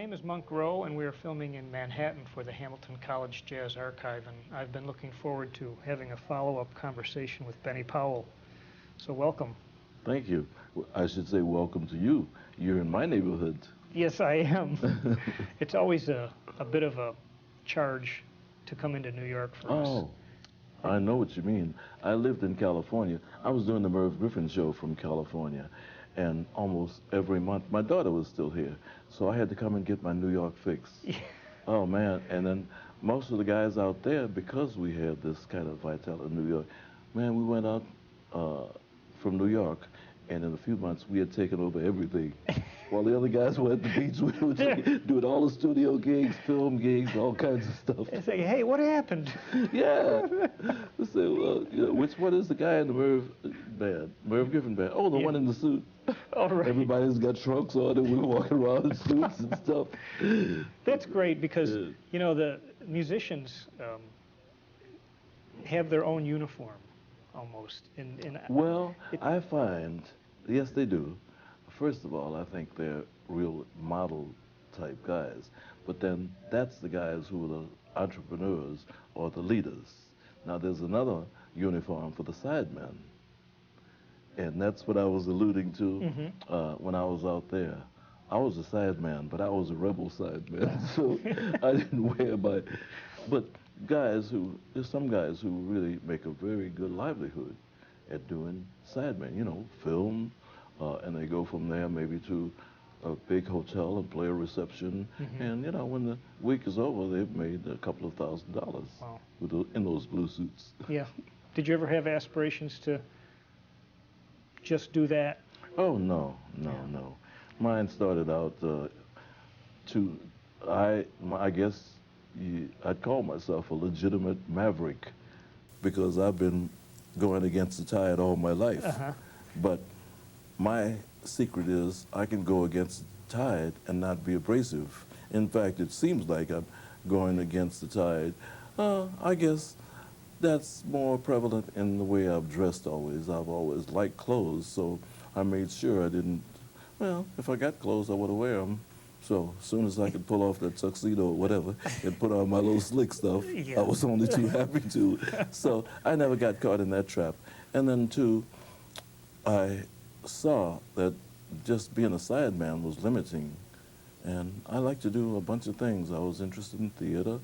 name is Monk Rowe, and we are filming in Manhattan for the Hamilton College Jazz Archive, and I've been looking forward to having a follow-up conversation with Benny Powell. So welcome. Thank you. I should say welcome to you. You're in my neighborhood. Yes, I am. It's always a bit of a charge to come into New York for us. Oh, I know what you mean. I lived in California. I was doing the Merv Griffin show from California, and almost every month, my daughter was still here, so I had to come and get my New York fix. Oh man, and then most of the guys out there, because we had this kind of vitality in New York, man, we went out from New York, and in a few months we had taken over everything. While the other guys were at the beach, we were doing all the studio gigs, film gigs, all kinds of stuff. They say, hey, what happened? Yeah. I say, well, you know, which one is the guy in the Merv band? Merv Griffin band. Oh, the one in the suit. All right. Everybody's got trunks on and we're walking around in suits and stuff. That's great because, you know, the musicians have their own uniform almost. Well, I find, yes, they do. First of all, I think they're real model type guys. But then that's the guys who are the entrepreneurs or the leaders. Now there's another uniform for the sidemen. And that's what I was alluding to when I was out there. I was a sideman, but I was a rebel sideman, so I didn't wear my. But there's some guys who really make a very good livelihood at doing sidemen, you know, film, and they go from there maybe to a big hotel and play a reception. And, you know, when the week is over, they've made a couple of $1,000s in those blue suits. Yeah. Did you ever have aspirations to just do that? Oh, no. Mine started out I guess I'd call myself a legitimate maverick because I've been going against the tide all my life. But my secret is I can go against the tide and not be abrasive. In fact, it seems like I'm going against the tide. I guess that's more prevalent in the way I've dressed always. I've always liked clothes, so I made sure I didn't, well, if I got clothes, I would have wear them. So as soon as I could pull off that tuxedo or whatever and put on my little slick stuff, I was only too happy to. So I never got caught in that trap. And then too, I saw that just being a sideman was limiting. And I like to do a bunch of things. I was interested in theater.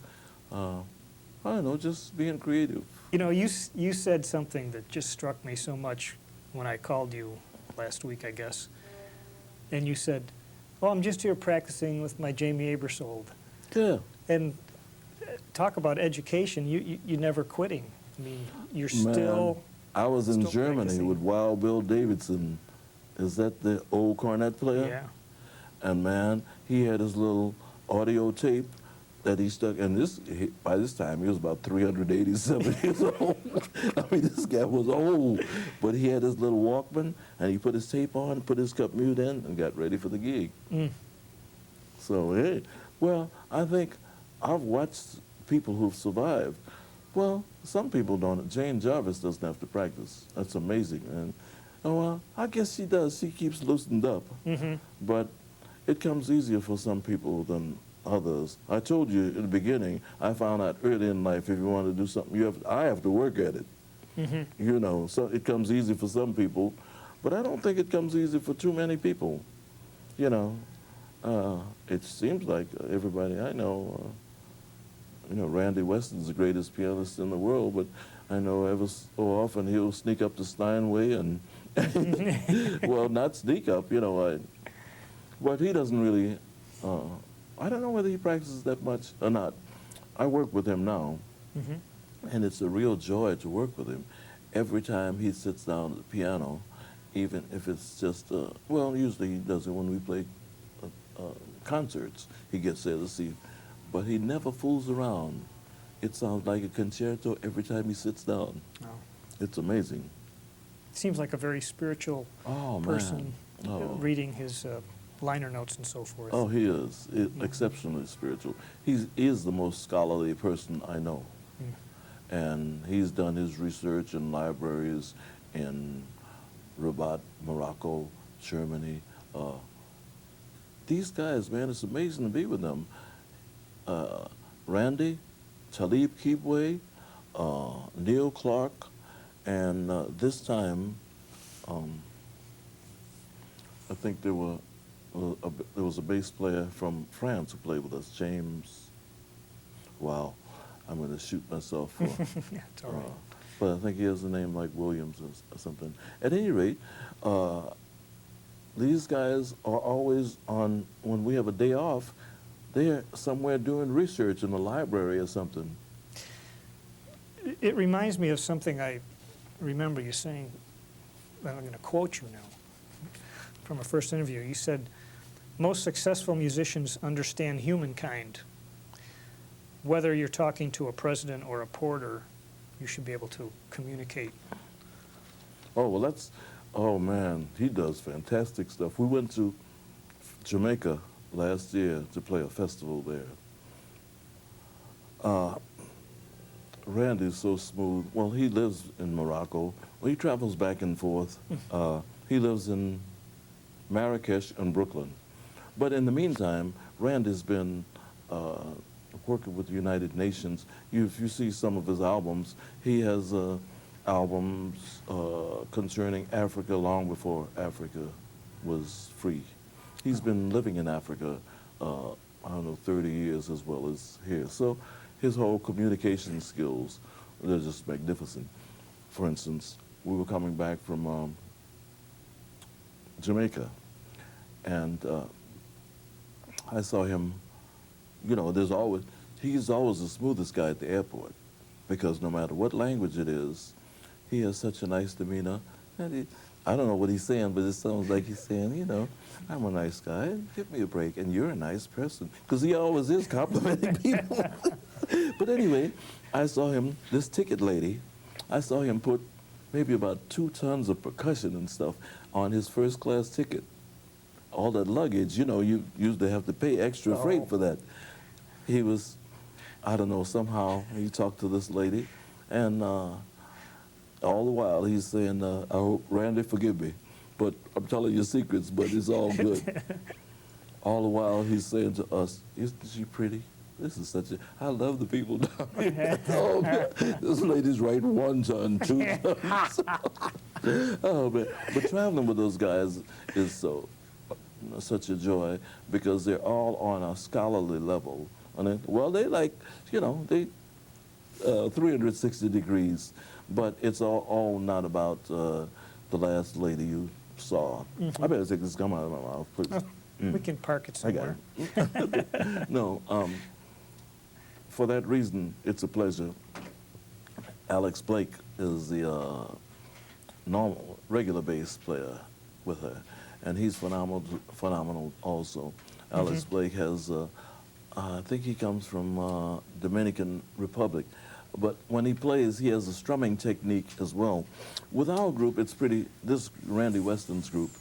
I don't know, just being creative. You know, you said something that just struck me so much when I called you last week, I guess. And you said, well, I'm just here practicing with my Jamie Aebersold. Yeah. And talk about education, you never quitting. I mean, you're still I was in Germany practicing. with Wild Bill Davidson. Is that the old cornet player? Yeah. And man, he had his little audio tape that he stuck, and by this time he was about 387 years old. I mean, this guy was old, but he had his little Walkman, and he put his tape on, put his cup mute in, and got ready for the gig. So, hey, well, I think I've watched people who've survived. Well, some people don't. Jane Jarvis doesn't have to practice. That's amazing. And, oh, well, I guess she does. She keeps loosened up. But it comes easier for some people than others. I told you in the beginning, I found out early in life, if you want to do something, I have to work at it. You know, so it comes easy for some people, but I don't think it comes easy for too many people. You know, it seems like everybody I know, you know, Randy Weston's the greatest pianist in the world, but I know ever so often he'll sneak up to Steinway and, well, not sneak up, you know, but he doesn't really, I don't know whether he practices that much or not. I work with him now, and it's a real joy to work with him. Every time he sits down at the piano, even if it's just, well, usually he does it when we play concerts. He gets there to see, but he never fools around. It sounds like a concerto every time he sits down. Oh. It's amazing. Seems like a very spiritual person reading his liner notes and so forth. Oh, he is exceptionally spiritual. He is the most scholarly person I know. And he's done his research in libraries in Rabat, Morocco, Germany, these guys, man, it's amazing to be with them. Randy, Talib Keebway, Neil Clark, and this time, I think there was a bass player from France who played with us, James. Wow, I'm going to shoot myself for. Yeah, it's all right. But I think he has a name like Williams or something. At any rate, these guys are always on, when we have a day off, they're somewhere doing research in the library or something. It reminds me of something I remember you saying, and I'm going to quote you now, from a first interview. You said, most successful musicians understand humankind. Whether you're talking to a president or a porter, you should be able to communicate. Oh, well, oh man, he does fantastic stuff. We went to Jamaica last year to play a festival there. Randy's so smooth. Well, he lives in Morocco. Well, he travels back and forth. He lives in Marrakesh and Brooklyn. But in the meantime, Randy's been working with the United Nations. If you see some of his albums, he has albums concerning Africa long before Africa was free. He's been living in Africa, I don't know, 30 years as well as here. So his whole communication skills, they're just magnificent. For instance, we were coming back from Jamaica, and I saw him, you know, he's always the smoothest guy at the airport, because no matter what language it is, he has such a nice demeanor. And I don't know what he's saying, but it sounds like he's saying, you know, I'm a nice guy, give me a break, and you're a nice person. Because he always is complimenting people. But anyway, I saw him, this ticket lady, I saw him put maybe about 2 tons of percussion and stuff on his first class ticket. All that luggage, you know, you usually have to pay extra freight for that. He was, I don't know, somehow he talked to this lady, and all the while he's saying, I hope, Randy, forgive me, but I'm telling you secrets, but it's all good. All the while he's saying to us, isn't she pretty? This is such a, I love the people down here. Oh, man. This lady's writing 1 ton, 2 tons. Oh, man. But traveling with those guys is such a joy, because they're all on a scholarly level. And well, they like, you know, they 360 degrees, but it's all not about the last lady you saw. I better take this gum out of my mouth, please. We can park it I got somewhere. it. No, for that reason, it's a pleasure. Alex Blake is the normal, regular bass player with her, and he's phenomenal also. Alex Blake has, I think he comes from Dominican Republic, but when he plays, he has a strumming technique as well. With our group, it's pretty, this Randy Weston's group,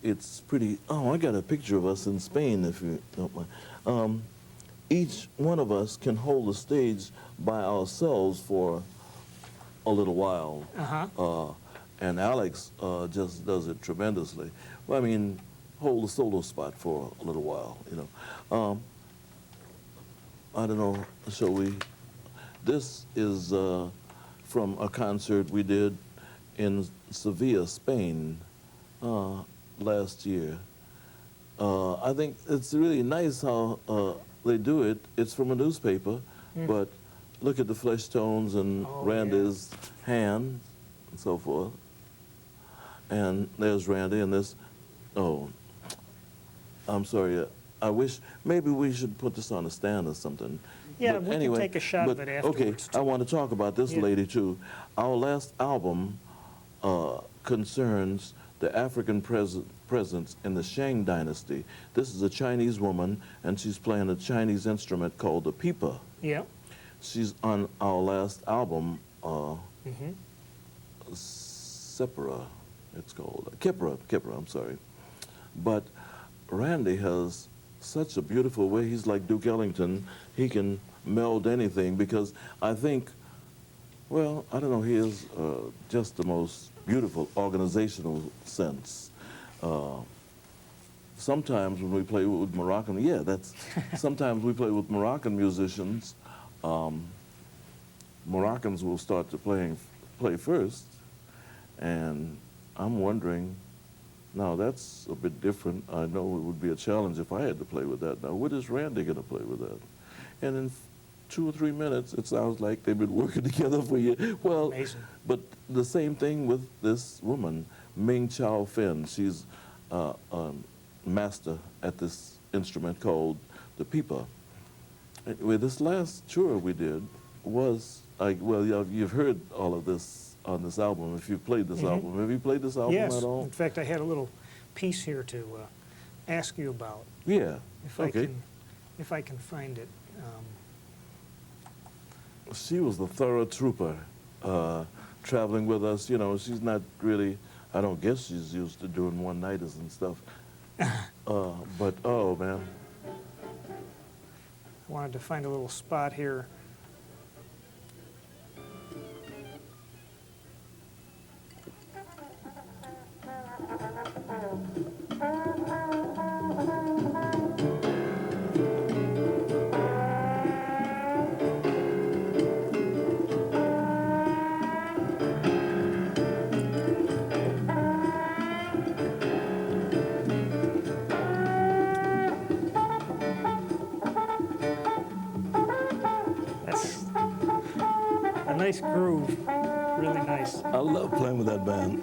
it's pretty, oh, I got a picture of us in Spain, if you don't mind. Each one of us can hold the stage by ourselves for a little while. And Alex just does it tremendously. Well, I mean, hold the solo spot for a little while, you know. I don't know, shall we? This is from a concert we did in Sevilla, Spain, last year. I think it's really nice how they do it. It's from a newspaper, but look at the flesh tones and Randy's hand and so forth. And there's Randy, and this, oh, I'm sorry. I wish, maybe we should put this on a stand or something. Yeah, but we anyway, can take a shot of it afterwards. Okay, I want to talk about this Yeah. lady too. Our last album concerns the African presence in the Shang dynasty. This is a Chinese woman, and she's playing a Chinese instrument called the pipa. Yeah. She's on our last album, Separa, it's called. Kipra, I'm sorry. But Randy has such a beautiful way. He's like Duke Ellington. He can meld anything, because I think, well, I don't know, he is just the most beautiful organizational sense. sometimes when we play with Moroccan, yeah, that's, sometimes we play with Moroccan musicians, Moroccans will start to play first, and I'm wondering, now that's a bit different. I know it would be a challenge if I had to play with that. Now, what is Randy going to play with that? And in 2 or 3 minutes, it sounds like they've been working together for years. Well, Amazing. but the same thing with this woman, Ming Chow Fen. She's a master at this instrument called the pipa. Anyway, this last tour we did was, well, you've heard all of this on this album, if you've played this album. Have you played this album Yes. at all? In fact, I had a little piece here to ask you about, Yeah, if okay. if I can find it. She was the thorough trooper, traveling with us. You know, she's not really, I don't guess she's used to doing one-nighters and stuff. But, oh, man. I wanted to find a little spot here. That's a nice groove, really nice. I love playing with that band.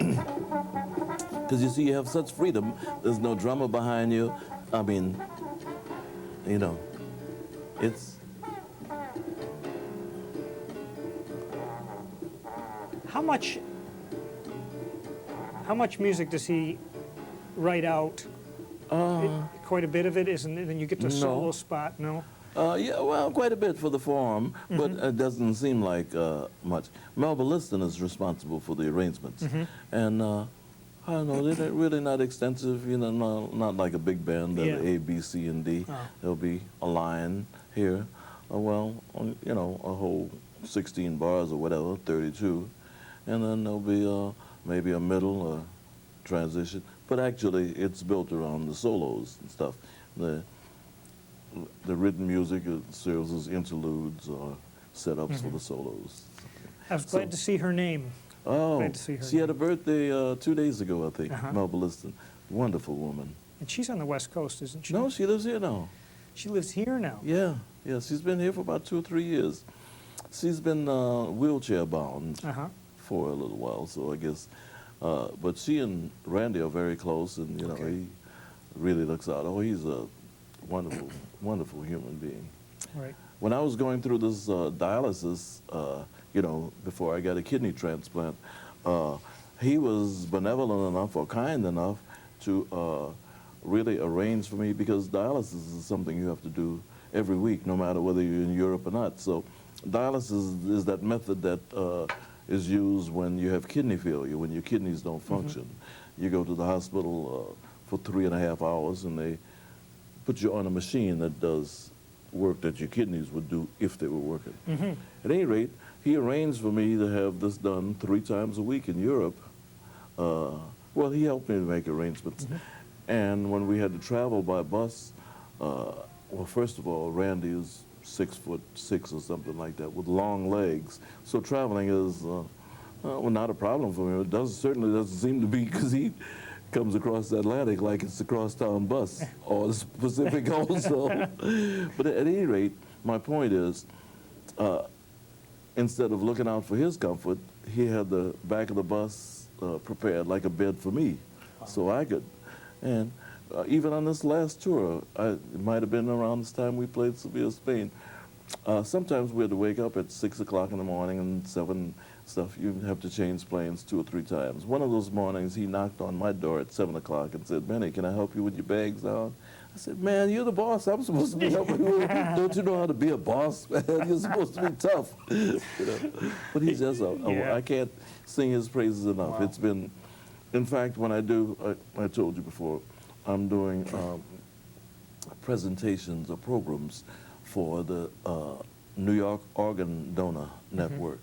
Because you see, you have such freedom. There's no drummer behind you. I mean, you know, it's... How much music does he write out? Quite a bit of it, isn't it? And you get the No. solo spot, no? Yeah, well, quite a bit for the form, but it doesn't seem like much. Melba Liston is responsible for the arrangements. And I don't know, they're really not extensive, you know, not like a big band, Yeah. A, B, C, and D. Oh. There'll be a line here, you know, a whole 16 bars or whatever, 32. And then there'll be maybe a middle, a transition. But actually, it's built around the solos and stuff. The written music serves as interludes or setups for the solos. I was glad to see her name. Oh, Glad to see her she had a birthday 2 days ago, I think, Melba Liston. Wonderful woman. And she's on the West Coast, isn't she? No, she lives here now. She lives here now. Yeah, she's been here for about 2 or 3 years. She's been wheelchair bound for a little while, so I guess. But she and Randy are very close, and you know, he really looks out. Oh, he's a wonderful, wonderful human being. Right. When I was going through this dialysis, you know, before I got a kidney transplant, he was benevolent enough or kind enough to really arrange for me, because dialysis is something you have to do every week, no matter whether you're in Europe or not. So dialysis is that method that is used when you have kidney failure, when your kidneys don't function. You go to the hospital for 3.5 hours, and they put you on a machine that does work that your kidneys would do if they were working. At any rate, he arranged for me to have this done 3 times a week in Europe. Well, he helped me to make arrangements. And when we had to travel by bus, well, first of all, Randy is 6'6" or something like that, with long legs. So traveling is, well, not a problem for him. It certainly doesn't seem to be, because he comes across the Atlantic like it's the crosstown bus, or the Pacific also. But at any rate, my point is, instead of looking out for his comfort, he had the back of the bus prepared like a bed for me, so I could. And even on this last tour, it might have been around this time we played Seville, Spain. Sometimes we had to wake up at 6 o'clock in the morning and 7 stuff. You have to change planes 2 or 3 times. One of those mornings, he knocked on my door at 7 o'clock and said, "Benny, can I help you with your bags down?" I said, "Man, you're the boss. I'm supposed to be helping you. Don't you know how to be a boss, man? You're supposed to be tough." You know? But he's just, I can't sing his praises enough. Wow. It's been, in fact, when I do, I told you before, I'm doing presentations or programs for the New York Organ Donor Network.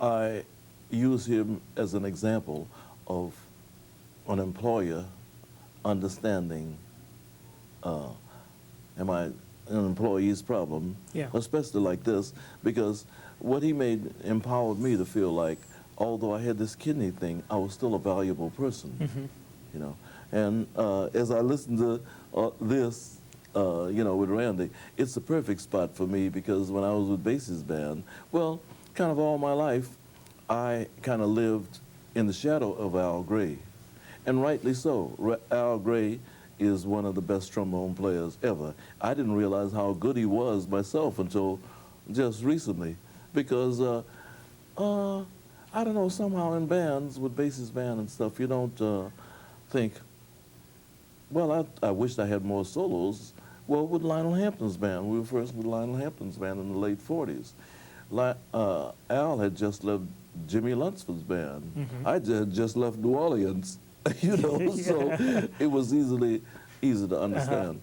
I use him as an example of an employer understanding, am I an employee's problem, Yeah. especially like this, because what he made empowered me to feel like, although I had this kidney thing, I was still a valuable person, you know. And as I listened to this, you know, with Randy, it's the perfect spot for me because when I was with Basie's band, well, kind of all my life, I kind of lived in the shadow of Al Gray. And rightly so. Al Gray is one of the best trombone players ever. I didn't realize how good he was myself until just recently because, I don't know, somehow in bands, with Basie's band and stuff, you don't think, well, I wished I had more solos. Well, with Lionel Hampton's band, we were first with Lionel Hampton's band in the late 40s. Al had just left Jimmy Lunceford's band. I just left New Orleans, you know, so it was easy to understand.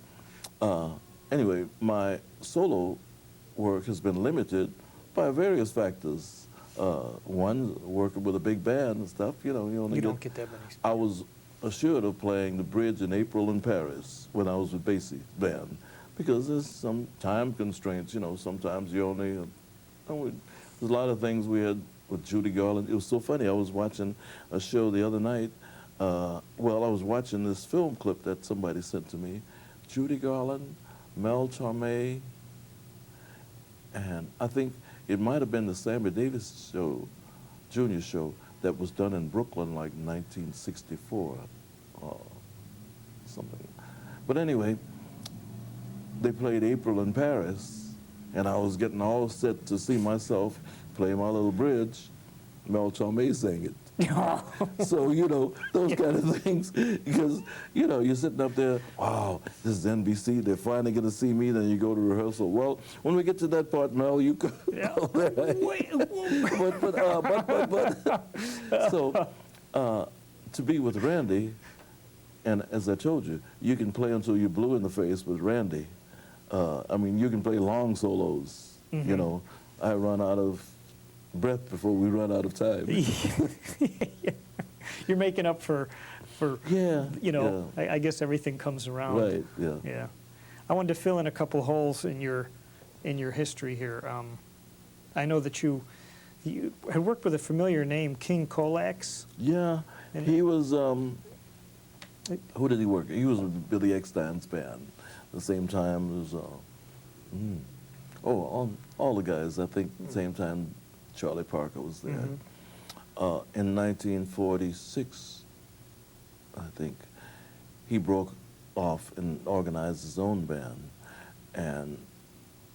Anyway, my solo work has been limited by various factors. One, working with a big band and stuff, you know, you only You don't get that many. I was assured of playing the bridge in April in Paris when I was with Basie's band because there's some time constraints, you know, sometimes you only, there's a lot of things we had with Judy Garland. It was so funny, I was watching a show the other night, well, I was watching this film clip that somebody sent to me, Judy Garland, Mel Torme, and I think it might have been the Sammy Davis show, Jr. show, that was done in Brooklyn like 1964 or something. But anyway, they played April in Paris, and I was getting all set to see myself play my little bridge. Mel Torme sang it. So, you know, those kind of things, because, you know, you're sitting up there, wow, this is NBC, they're finally going to see me, then you go to rehearsal. Well, when we get to that part, Mel, you go there. So, to be with Randy, and as I told you, you can play until you're blue in the face with Randy. I mean, you can play long solos, you know. I run out of breath before we run out of time. You're making up for Yeah, you know, I guess everything comes around. Right, yeah. Yeah. I wanted to fill in a couple holes in your history here. I know that you had worked with a familiar name, King Kolax. Yeah, And- he was, who did he work? He was with Billy Eckstine's band. At the same time as, all the guys, I think, at the same time Charlie Parker was there. In 1946, I think, he broke off and organized his own band. And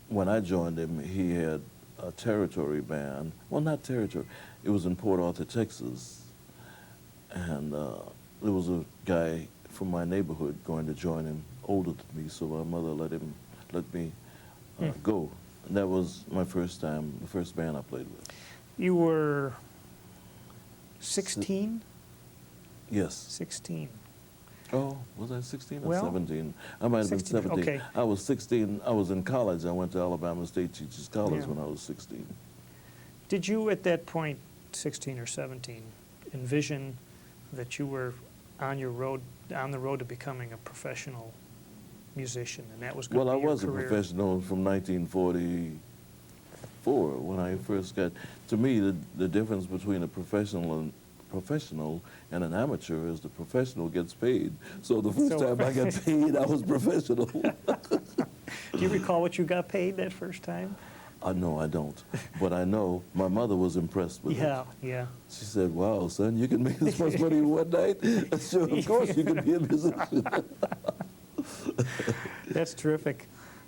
when I joined him, he had a territory band. Well, not territory. It was in Port Arthur, Texas. And there was a guy from my neighborhood going to join him, older than me, so my mother let me go. And that was my first time, the first band I played with. You were 16? Yes. 16. Oh, was I 16 or Well, 17? I might have been 16, 17. okay. I was 16. I was in college. I went to Alabama State Teachers College Yeah. when I was 16. Did you, at that point, 16 or 17, envision that you were on the road to becoming a professional musician, and that was going Well, to I be your was a career? professional from 1944 when I first got. To me, the difference between a professional and an amateur is the professional gets paid. So the first time I got paid, I was professional. Do you recall what you got paid that first time? No, I don't. But I know my mother was impressed with it. Yeah. She said, "Wow, son, you can make this much money in one night? Sure, of course you can be a musician." That's terrific.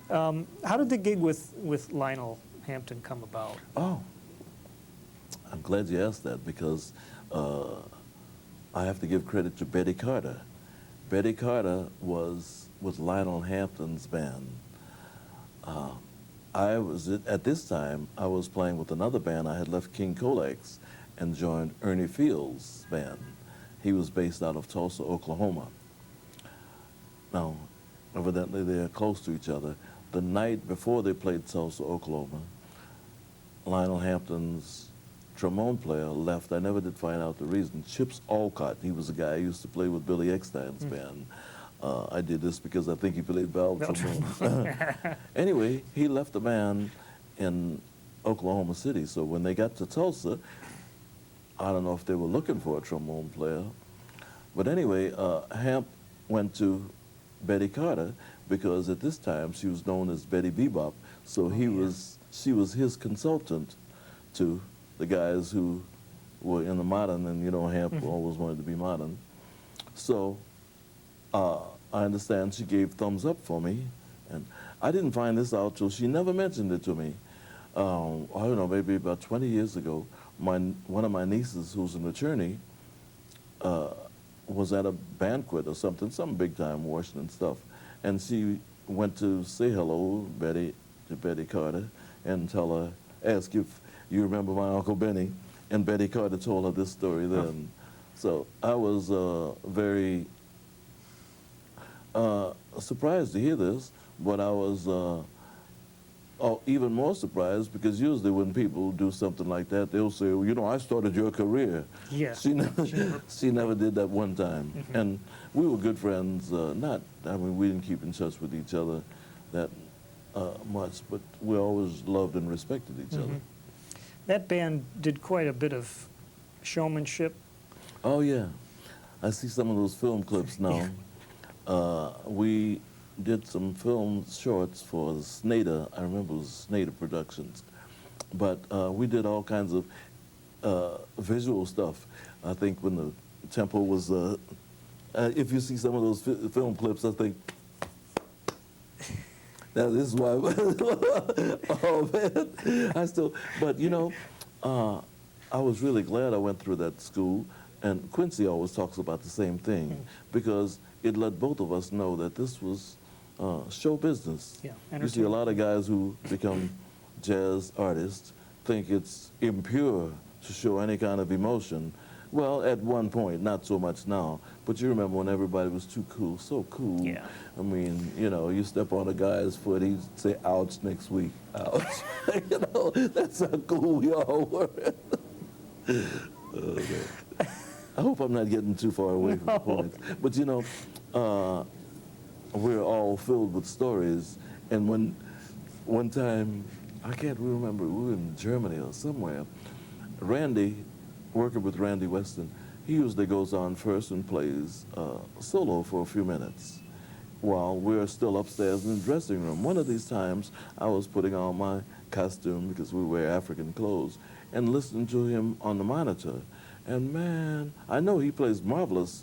How did the gig with Lionel Hampton come about? Oh, I'm glad you asked that because I have to give credit to Betty Carter. Betty Carter was with Lionel Hampton's band. At this time, I was playing with another band. I had left King Kolax and joined Ernie Fields' band. He was based out of Tulsa, Oklahoma. Now, evidently they're close to each other. The night before they played Tulsa, Oklahoma, Lionel Hampton's trombone player left. I never did find out the reason. Chips Alcott, he was a guy who used to play with Billy Eckstine's band. I did this because I think he played valve trombone. Anyway, he left the band in Oklahoma City. So when they got to Tulsa, I don't know if they were looking for a trombone player. But anyway, Hamp went to Betty Carter because at this time she was known as Betty Bebop. So she was his consultant to the guys who were in the modern, and you know, Hamp always wanted to be modern. So I understand she gave thumbs up for me, and I didn't find this out till she never mentioned it to me. I don't know, maybe about 20 years ago, one of my nieces, who's an attorney, was at a banquet or something, some big time Washington stuff, and she went to say hello, to Betty Carter, and ask if you remember my Uncle Benny, and Betty Carter told her this story then. So I was very surprised to hear this, but I was even more surprised because usually when people do something like that, they'll say, well, you know, I started your career. Yeah. She never did that one time. And we were good friends. We didn't keep in touch with each other that much, but we always loved and respected each other. That band did quite a bit of showmanship. Oh, yeah. I see some of those film clips now. We did some film shorts for Snader. I remember it was Snader Productions. But we did all kinds of visual stuff. I think when the tempo was, if you see some of those film clips, I think, now this is why, oh man, but you know, I was really glad I went through that school, and Quincy always talks about the same thing, because it let both of us know that this was show business. Yeah, you see a lot of guys who become jazz artists think it's impure to show any kind of emotion. Well, at one point, not so much now, but you remember when everybody was too cool, so cool. Yeah. I mean, you know, you step on a guy's foot, he'd say, ouch, next week, ouch. You know, that's how cool we all were. I hope I'm not getting too far away from the point. But you know, we're all filled with stories. And one time, I can't remember, we were in Germany or somewhere, Randy, working with Randy Weston, he usually goes on first and plays solo for a few minutes while we're still upstairs in the dressing room. One of these times, I was putting on my costume, because we wear African clothes, and listening to him on the monitor. And man, I know he plays marvelous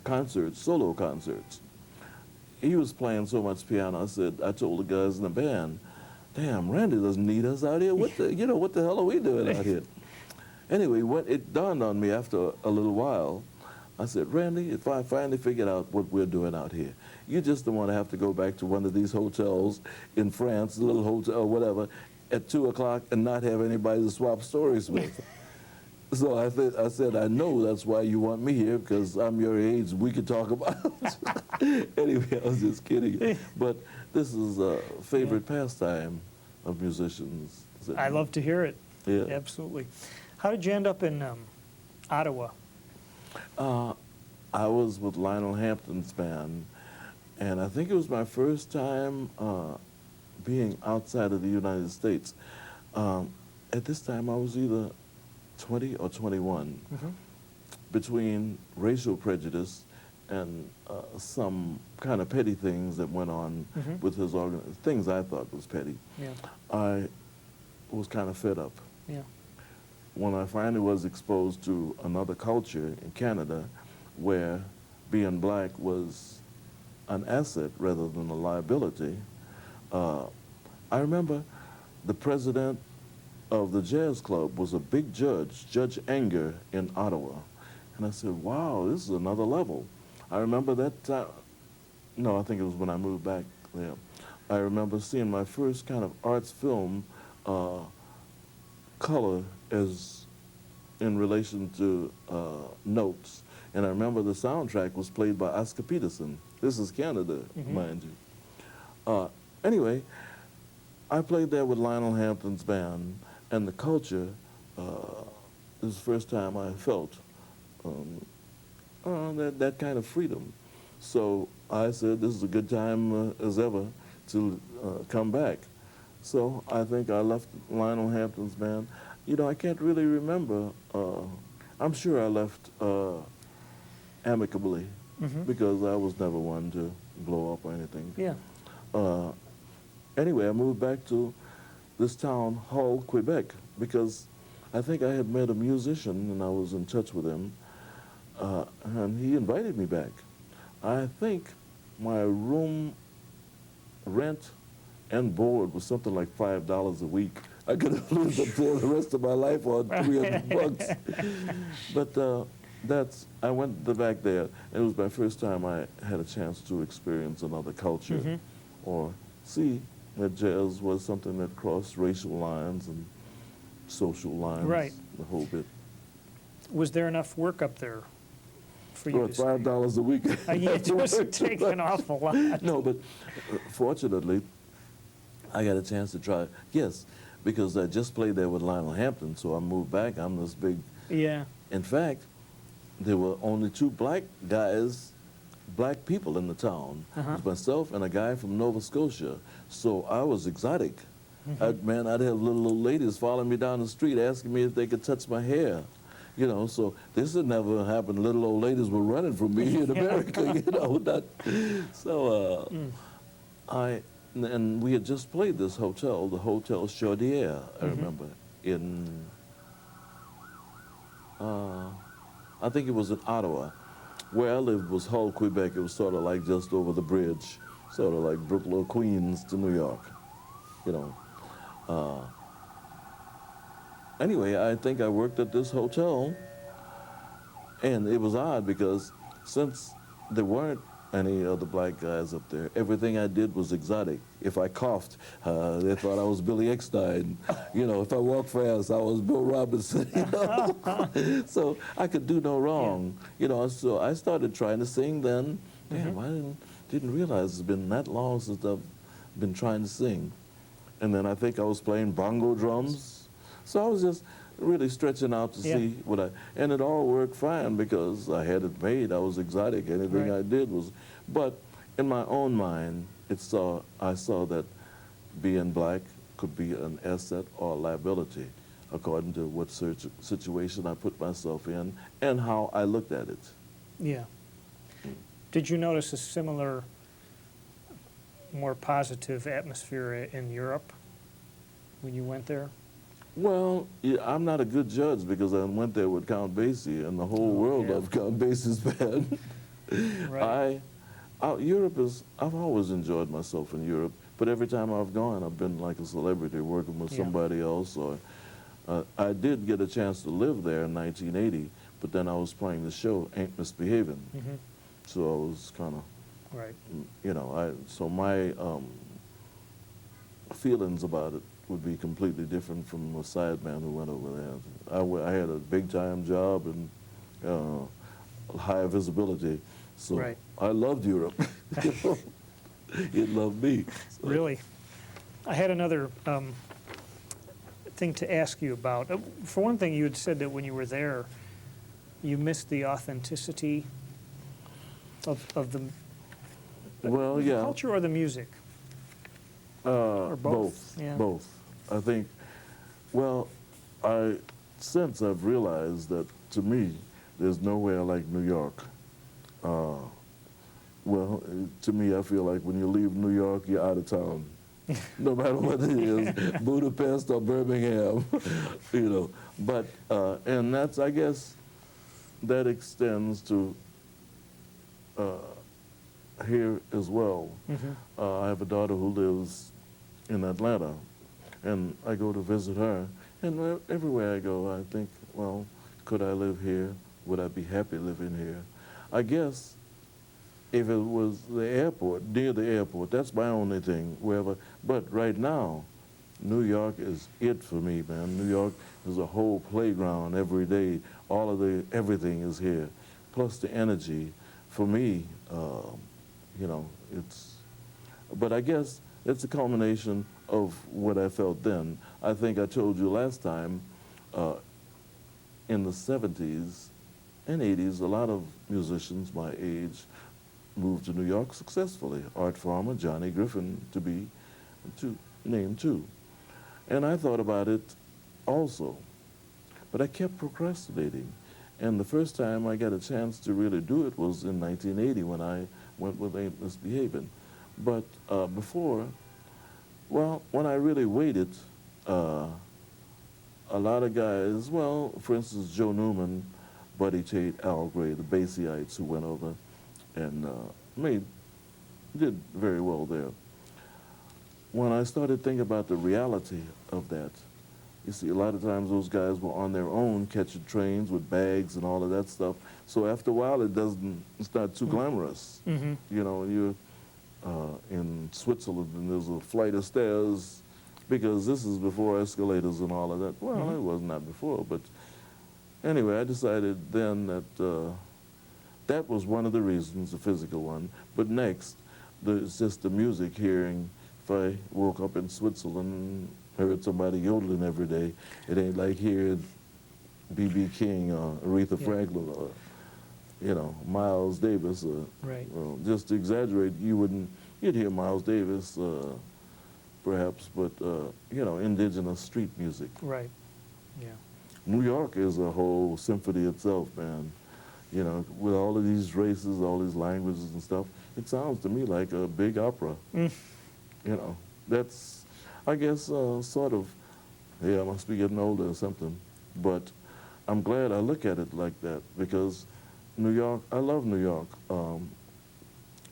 concerts, solo concerts. He was playing so much piano, I told the guys in the band, damn, Randy doesn't need us out here. What the hell are we doing out here? Anyway, it dawned on me after a little while, I said, Randy, if I finally figured out what we're doing out here, you just don't want to have to go back to one of these hotels in France, a little hotel or whatever, at 2 o'clock and not have anybody to swap stories with. So I said, I know that's why you want me here, because I'm your age, we could talk about it. Anyway, I was just kidding. But this is a favorite pastime of musicians. I love to hear it. Yeah. Absolutely. How did you end up in Ottawa? I was with Lionel Hampton's band, and I think it was my first time being outside of the United States. At this time, I was either 20 or 21, between racial prejudice and some kind of petty things that went on with his things I thought was petty. Yeah. I was kind of fed up. Yeah. When I finally was exposed to another culture in Canada, where being black was an asset rather than a liability, I remember the president of the jazz club was a big judge, Judge Anger, in Ottawa. And I said, wow, this is another level. I remember that time, no, I think it was when I moved back there. I remember seeing my first kind of arts film, color as in relation to notes. And I remember the soundtrack was played by Oscar Peterson. This is Canada, mind you. Anyway, I played there with Lionel Hampton's band, and the culture this is the first time I felt that kind of freedom. So I said, this is a good time as ever to come back. So I think I left Lionel Hampton's band. You know, I can't really remember. I'm sure I left amicably because I was never one to blow up or anything. Yeah. Anyway, I moved back to this town, Hull, Quebec, because I think I had met a musician and I was in touch with him, and he invited me back. I think my room rent and board was something like $5 a week. I could have lived up there the rest of my life on $300. But I went back there. It was my first time I had a chance to experience another culture or see that jazz was something that crossed racial lines and social lines, Right. the whole bit. Was there enough work up there for you Well, to stay? $5 a week. Yeah, it doesn't take an awful lot. No, but fortunately, I got a chance to try. Yes, because I just played there with Lionel Hampton, so I moved back. I'm this big. Yeah. In fact, there were only two black people in the town. It was myself and a guy from Nova Scotia. So I was exotic. I'd have little old ladies following me down the street asking me if they could touch my hair. You know, so this had never happened. Little old ladies were running from me in America, you know. So and we had just played this hotel, the Hotel Chaudière, I remember, in, I think it was in Ottawa. Where I lived was Hull, Quebec. It was sort of like just over the bridge, sort of like Brooklyn or Queens to New York, you know. Anyway, I think I worked at this hotel, and it was odd because since there weren't any other black guys up there, everything I did was exotic. If I coughed, they thought I was Billy Eckstine. You know, if I walked fast, I was Bill Robinson. You know? So I could do no wrong. You know, so I started trying to sing then. Damn, I didn't realize it's been that long since I've been trying to sing. And then I think I was playing bongo drums. So I was just really stretching out to see and it all worked fine because I had it made. I was exotic. Anything I did was, but in my own mind, I saw that being black could be an asset or a liability according to what situation I put myself in and how I looked at it. Yeah. Did you notice a similar, more positive atmosphere in Europe when you went there? Well, yeah, I'm not a good judge because I went there with Count Basie, and the whole world loved Count Basie's band. Right. I've always enjoyed myself in Europe, but every time I've gone, I've been like a celebrity working with somebody else. Or I did get a chance to live there in 1980, but then I was playing the show Ain't Misbehaving, so I was kind of, you know, so my feelings about it would be completely different from a sideman who went over there. I had a big-time job and high visibility, so I loved Europe. It loved me. So. Really? I had another thing to ask you about. For one thing, you had said that when you were there, you missed the authenticity of the culture or the music? Or both? Both. I think, since I've realized that to me, there's nowhere like New York. To me, I feel like when you leave New York, you're out of town. No matter what it is, Budapest or Birmingham, you know. But, and that's, I guess, that extends to here as well. I have a daughter who lives in Atlanta, and I go to visit her, and everywhere I go, I think, well, could I live here? Would I be happy living here? I guess if it was the airport, near the airport, that's my only thing, wherever. But right now, New York is it for me, man. New York is a whole playground every day. Everything is here, plus the energy. For me, you know, but I guess it's a culmination of what I felt then. I think I told you last time, uh, in the 70s and 80s, a lot of musicians my age moved to New York successfully. Art Farmer, Johnny Griffin, to name two. And I thought about it also, but I kept procrastinating. And the first time I got a chance to really do it was in 1980 when I went with Ain't Misbehaving. But before, well, when I really waited, uh, a lot of guys, well, for instance, Joe Newman, Buddy Tate, Al Gray, the Bassyites who went over and did very well there. When I started thinking about the reality of that, you see, a lot of times those guys were on their own catching trains with bags and all of that stuff. So after a while, it's not too glamorous. Mm-hmm. You know, you're in Switzerland and there's a flight of stairs because this is before escalators and all of that. Well, it was not before, but anyway, I decided then that that was one of the reasons, the physical one. But next, it's just the music, hearing. If I woke up in Switzerland, heard somebody yodeling every day, it ain't like hearing B.B. King or Aretha Franklin or, you know, Miles Davis. Right. Well, just to exaggerate, you'd hear Miles Davis, perhaps, but, you know, indigenous street music. Right. Yeah. New York is a whole symphony itself, man. You know, with all of these races, all these languages and stuff, it sounds to me like a big opera. You know, that's, I guess, sort of, yeah, I must be getting older or something. But I'm glad I look at it like that because New York, I love New York.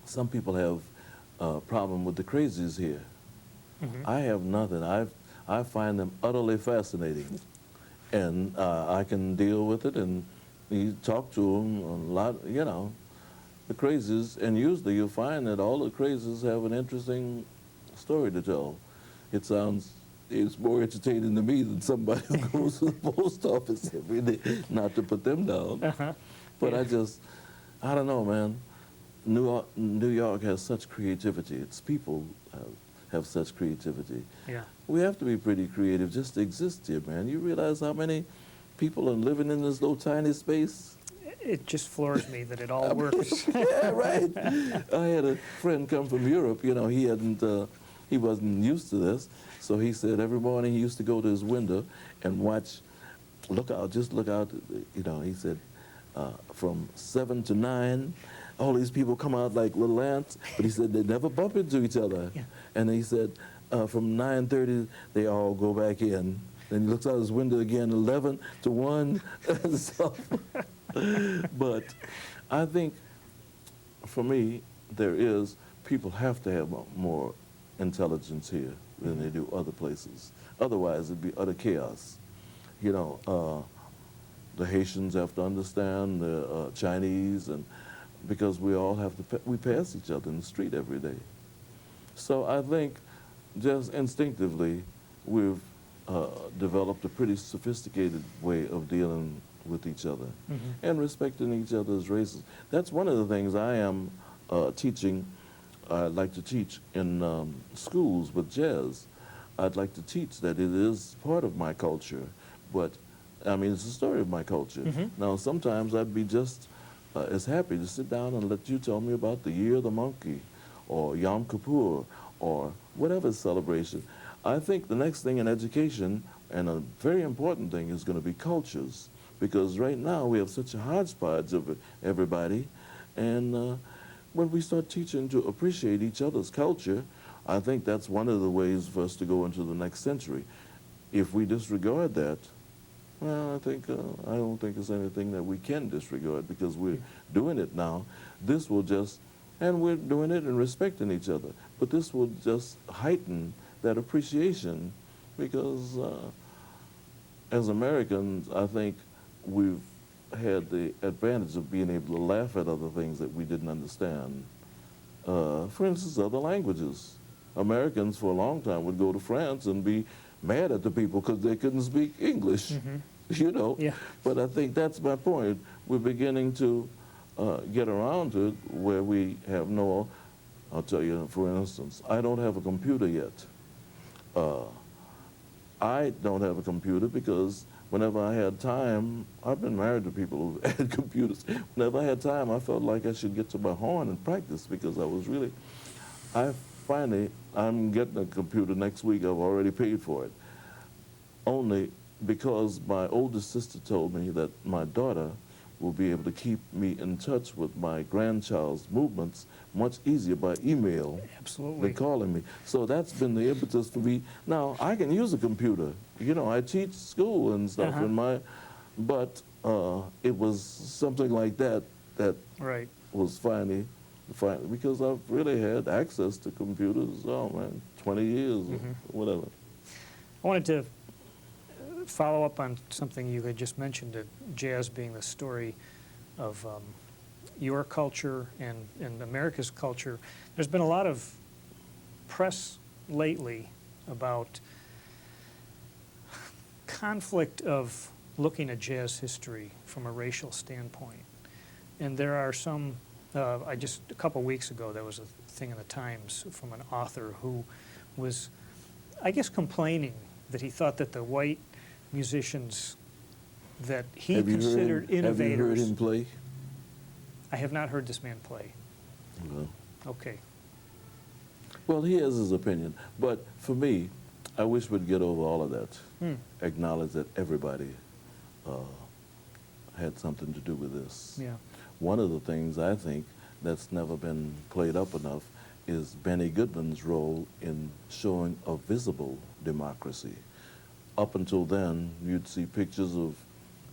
Some people have a problem with the crazies here. I have nothing. I find them utterly fascinating. And I can deal with it, and you talk to them a lot, you know, the crazies, and usually you'll find that all the crazies have an interesting story to tell. It's more entertaining to me than somebody who goes to the post office every day, not to put them down. But I don't know, man. New York has such creativity. Its people have such creativity. Yeah. We have to be pretty creative just to exist here, man. You realize how many people are living in this little tiny space? It just floors me that it all works. Yeah, right. I had a friend come from Europe. You know, he wasn't used to this. So he said every morning he used to go to his window and just look out. You know, he said from 7 to 9, all these people come out like little ants, but he said they never bump into each other. Yeah. And he said from 9:30, they all go back in. Then he looks out his window again, 11 to 1. So, but I think for me, people have to have more intelligence here than they do other places. Otherwise, it'd be utter chaos. You know, the Haitians have to understand the Chinese, and because we all we pass each other in the street every day. So I think just instinctively, we've developed a pretty sophisticated way of dealing with each other and respecting each other's races. That's one of the things I am teaching. I'd like to teach in schools with jazz. I'd like to teach that it is part of my culture, but I mean, it's a story of my culture. Now, sometimes I'd be just as happy to sit down and let you tell me about the Year of the Monkey or Yom Kippur or whatever celebration. I think the next thing in education, and a very important thing, is going to be cultures, because right now we have such a hodgepodge of everybody, and when we start teaching to appreciate each other's culture, I think that's one of the ways for us to go into the next century. If we disregard that, well, I don't think it's anything that we can disregard, because we're doing it now. And we're doing it and respecting each other, but this will just heighten that appreciation, because as Americans, I think we've had the advantage of being able to laugh at other things that we didn't understand. For instance, other languages. Americans for a long time would go to France and be mad at the people because they couldn't speak English, you know. Yeah. But I think that's my point. We're beginning to get around to it where we have I'll tell you, for instance, I don't have a computer yet. I don't have a computer because whenever I had time, I've been married to people who had computers. Whenever I had time, I felt like I should get to my horn and practice because I'm getting a computer next week. I've already paid for it. Only because my oldest sister told me that my daughter will be able to keep me in touch with my grandchild's movements much easier by email Absolutely. than calling me. So that's been the impetus for me. Now, I can use a computer. You know, I teach school and stuff, but it was something like that that Right. was finally, because I've really had access to computers, 20 years or whatever. I wanted to follow up on something you had just mentioned, jazz being the story of your culture and America's culture. There's been a lot of press lately about conflict of looking at jazz history from a racial standpoint. And there are some, a couple weeks ago, there was a thing in the Times from an author who was, I guess, complaining that he thought that the white musicians that he considered innovators. Have you heard him play? I have not heard this man play. No. Okay. Well, he has his opinion, but for me, I wish we'd get over all of that. Acknowledge that everybody had something to do with this. Yeah. One of the things I think that's never been played up enough is Benny Goodman's role in showing a visible democracy. Up until then, you'd see pictures of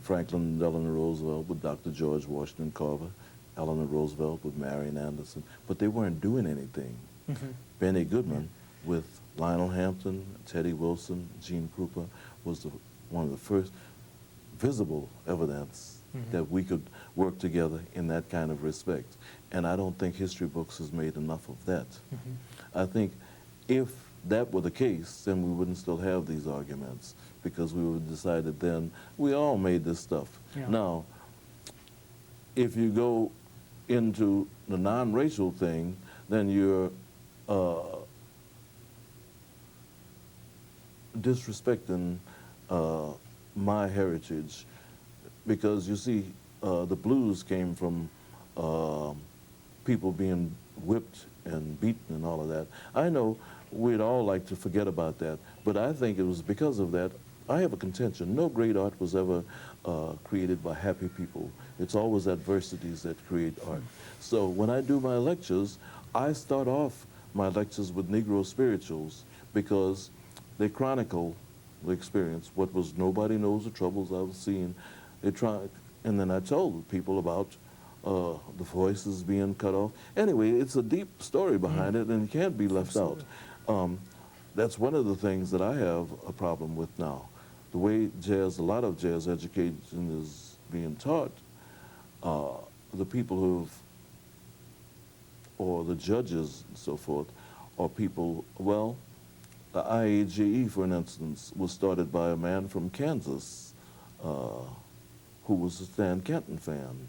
Franklin Delano Roosevelt with Dr. George Washington Carver, Eleanor Roosevelt with Marian Anderson, but they weren't doing anything. Benny Goodman with Lionel Hampton, Teddy Wilson, Gene Krupa was one of the first visible evidence that we could work together in that kind of respect. And I don't think history books has made enough of that. I think if that were the case, then we wouldn't still have these arguments because we would have decided then we all made this stuff. Yeah. Now, if you go into the non-racial thing, then you're disrespecting my heritage, because you see, the blues came from people being whipped and beaten and all of that. I know we'd all like to forget about that, but I think it was because of that. I have a contention. No great art was ever created by happy people. It's always adversities that create art. So when I do my lectures, I start off my lectures with Negro spirituals because they chronicle the experience. What was nobody knows the troubles I've seen. And then I told people about the voices being cut off. Anyway, it's a deep story behind it, and it can't be left out. That's one of the things that I have a problem with now. The way a lot of jazz education is being taught, the people or the judges and so forth, are people, well, the IAGE, for instance, was started by a man from Kansas who was a Stan Kenton fan.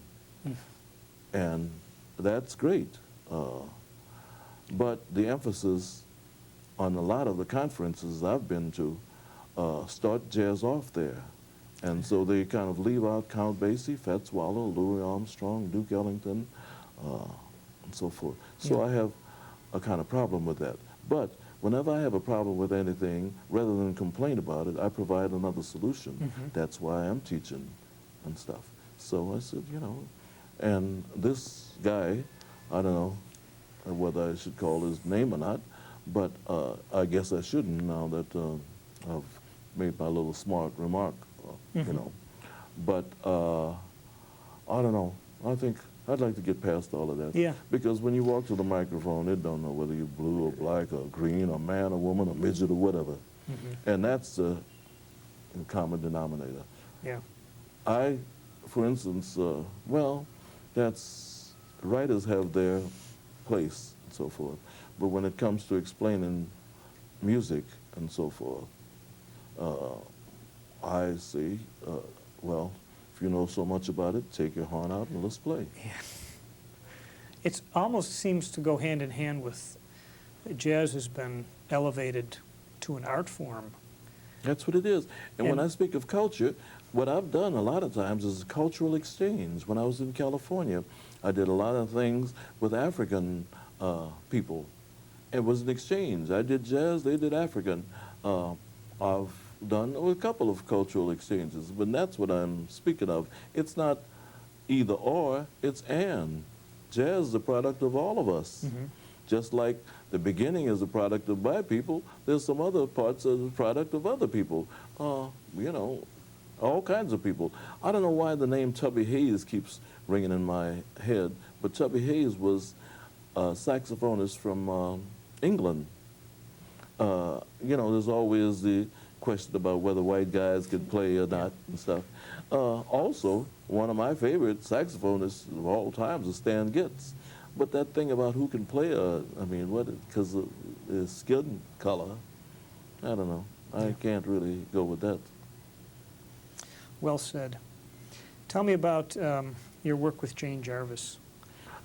And that's great. But the emphasis on a lot of the conferences I've been to start jazz off there. And so they kind of leave out Count Basie, Fats Waller, Louis Armstrong, Duke Ellington, and so forth. So I have a kind of problem with that. But whenever I have a problem with anything, rather than complain about it, I provide another solution. That's why I'm teaching and stuff. So I said, and this guy, I don't know whether I should call his name or not, but I guess I shouldn't now that I've made my little smart remark, But I don't know. I think I'd like to get past all of that. Yeah. Because when you walk to the microphone, they don't know whether you're blue or black or green or man or woman or midget or whatever. And that's the common denominator. Yeah. For instance, writers have their place and so forth. But when it comes to explaining music and so forth, I say, if you know so much about it, take your horn out and let's play. Yeah. It almost seems to go hand in hand with jazz has been elevated to an art form. That's what it is. And when I speak of culture, what I've done a lot of times is cultural exchange. When I was in California, I did a lot of things with African people. It was an exchange. I did jazz, they did African. I've done a couple of cultural exchanges, but that's what I'm speaking of. It's not either or, it's and. Jazz is a product of all of us. Just like the beginning is a product of black people, there's some other parts of the product of other people. You know, all kinds of people. I don't know why the name Tubby Hayes keeps ringing in my head, but Tubby Hayes was a saxophonist from England. You know, there's always the question about whether white guys could play or not and stuff. Also, one of my favorite saxophonists of all times is Stan Getz. But that thing about who can play, I mean, what, because of his skin color, I don't know. I can't really go with that. Well said. Tell me about your work with Jane Jarvis,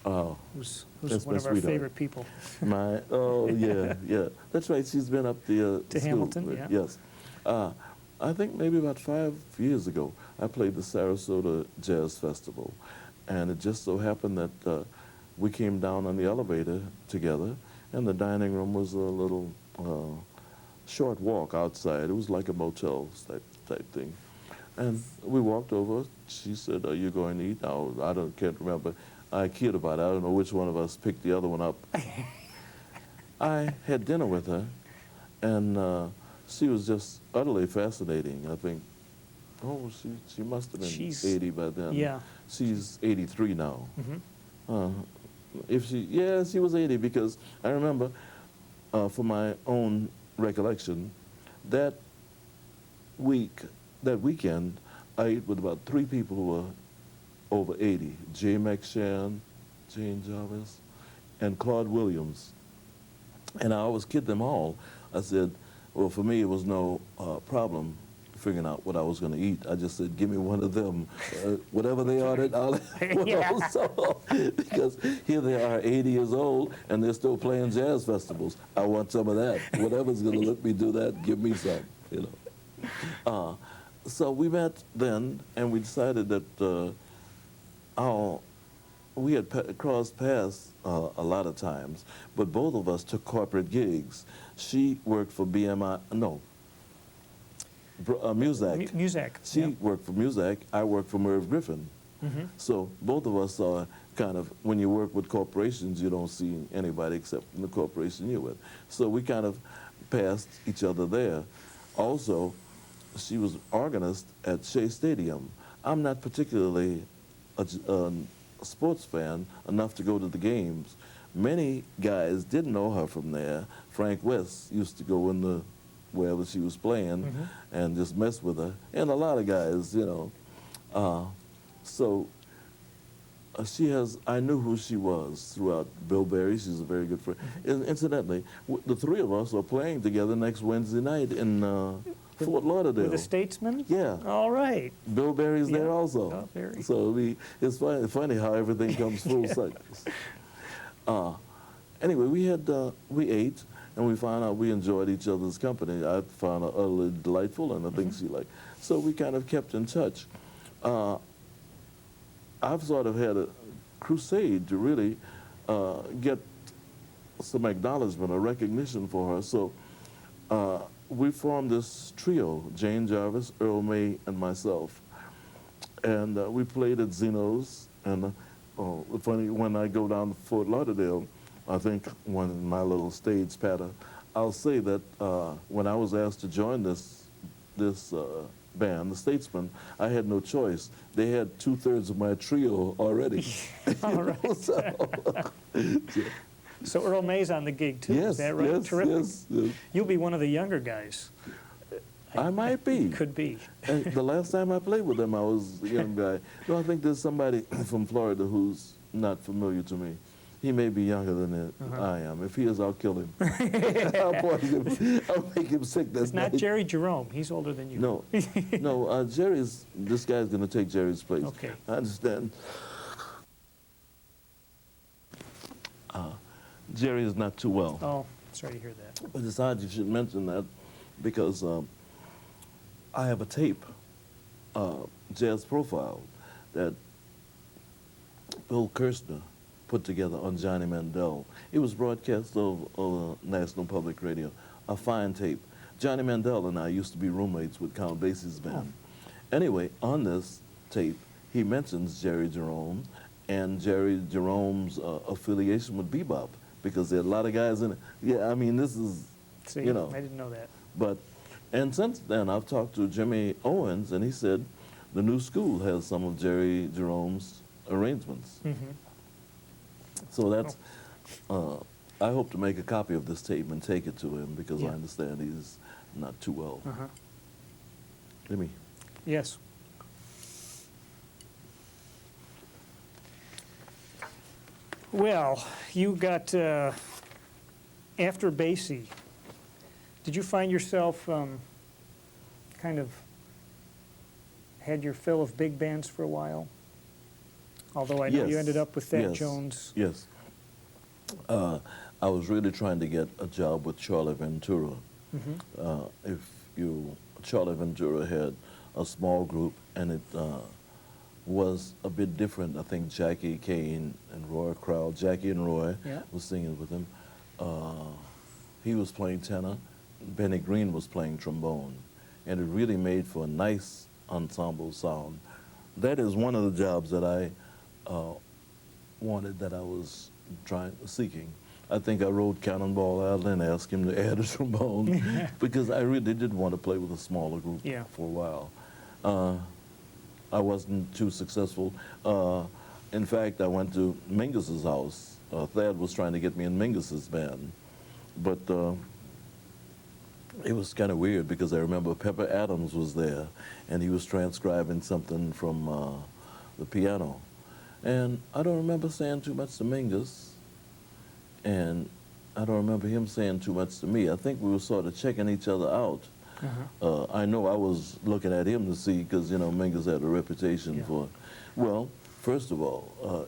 who's that's one my of our sweetheart. favorite people. Oh, yeah, yeah. That's right, she's been up the To school. Hamilton, yeah. Yes. I think maybe about 5 years ago, I played the Sarasota Jazz Festival. And it just so happened that we came down on the elevator together, and the dining room was a little short walk outside. It was like a motel type thing. And we walked over. She said, "Are you going to eat?" Now, can't remember. I kid about it. I don't know which one of us picked the other one up. I had dinner with her, and she was just utterly fascinating. I think, she must have been She's 80 by then. Yeah. She's 83 now. Mhm. She was 80, because I remember, for my own recollection, that weekend, I ate with about 3 people who were over 80. Jay McShann, Jane Jarvis, and Claude Williams. And I always kid them all. I said, well, for me, it was no problem figuring out what I was going to eat. I just said, give me one of them. Whatever they ordered, I'll also. Because here they are, 80 years old, and they're still playing jazz festivals. I want some of that. Whatever's going to let me do that, give me some, you know. So we met then, and we decided that we had crossed paths a lot of times, but both of us took corporate gigs. She worked for Muzak. Muzak. She worked for Muzak. I worked for Merv Griffin. So both of us are kind of, when you work with corporations, you don't see anybody except in the corporation you're with. So we kind of passed each other there. Also, she was organist at Shea Stadium. I'm not particularly a sports fan enough to go to the games. Many guys didn't know her from there. Frank West used to go in the wherever she was playing and just mess with her, and a lot of guys, you know. So I knew who she was throughout Bill Berry. She's a very good friend. Incidentally, the 3 of us are playing together next Wednesday night in Fort Lauderdale. With the Statesman? Yeah. All right. Bill Berry's there also. Oh, Berry. So it's funny how everything comes full cycles. Anyway, we ate, and we found out we enjoyed each other's company. I found her utterly delightful, and I think she liked. So we kind of kept in touch. I've sort of had a crusade to really get some acknowledgement or recognition for her. So we formed this trio, Jane Jarvis, Earl May, and myself. And we played at Zeno's. And funny, when I go down to Fort Lauderdale, I think in my little stage patter, I'll say that when I was asked to join this band, the Statesmen, I had no choice. They had 2/3 of my trio already. All right. So Earl May's on the gig too, Yes, is that right? yes, Terrific. yes, yes. You'll be one of the younger guys. I might be. Could be. And the last time I played with them, I was a young guy. No, I think there's somebody from Florida who's not familiar to me. He may be younger than I am. If he is, I'll kill him. I'll poison him. I'll make him sick. That's It's not Jerry Jerome. He's older than you. No, no. This guy's going to take Jerry's place. Okay. I understand. Jerry is not too well. Oh, sorry to hear that. But it's odd you should mention that, because I have a tape jazz profile that Bill Kirshner put together on Johnny Mandel. It was broadcast over National Public Radio, a fine tape. Johnny Mandel and I used to be roommates with Count Basie's band. Anyway, on this tape, he mentions Jerry Jerome and Jerry Jerome's affiliation with bebop, because there are a lot of guys in it. Yeah, I mean, this is, See, you know. I didn't know that. But, and since then, I've talked to Jimmy Owens, and he said the new school has some of Jerry Jerome's arrangements. Mm-hmm. So that's, I hope to make a copy of this tape and take it to him, because Yeah. I understand he's not too well. Uh-huh. Let me. Yes. Well, you got, after Basie, did you find yourself kind of had your fill of big bands for a while? Although I know you Yes. ended up with Thad Yes. Jones. Yes. I was really trying to get a job with Charlie Ventura. Mm-hmm. Charlie Ventura had a small group, and it was a bit different. I think Jackie Kane and Roy Crowd, Jackie and Roy Yeah. was singing with him. He was playing tenor. Benny Green was playing trombone, and it really made for a nice ensemble sound. That is one of the jobs that I wanted, that I was seeking. I think I wrote Cannonball Adderley and asked him to add a trombone because I really did want to play with a smaller group Yeah. for a while. I wasn't too successful. In fact, I went to Mingus's house. Thad was trying to get me in Mingus's band, but it was kind of weird because I remember Pepper Adams was there, and he was transcribing something from the piano. And I don't remember saying too much to Mingus, and I don't remember him saying too much to me. I think we were sort of checking each other out. Uh-huh. I know I was looking at him to see, because, you know, Mingus had a reputation Yeah. for, well, first of all,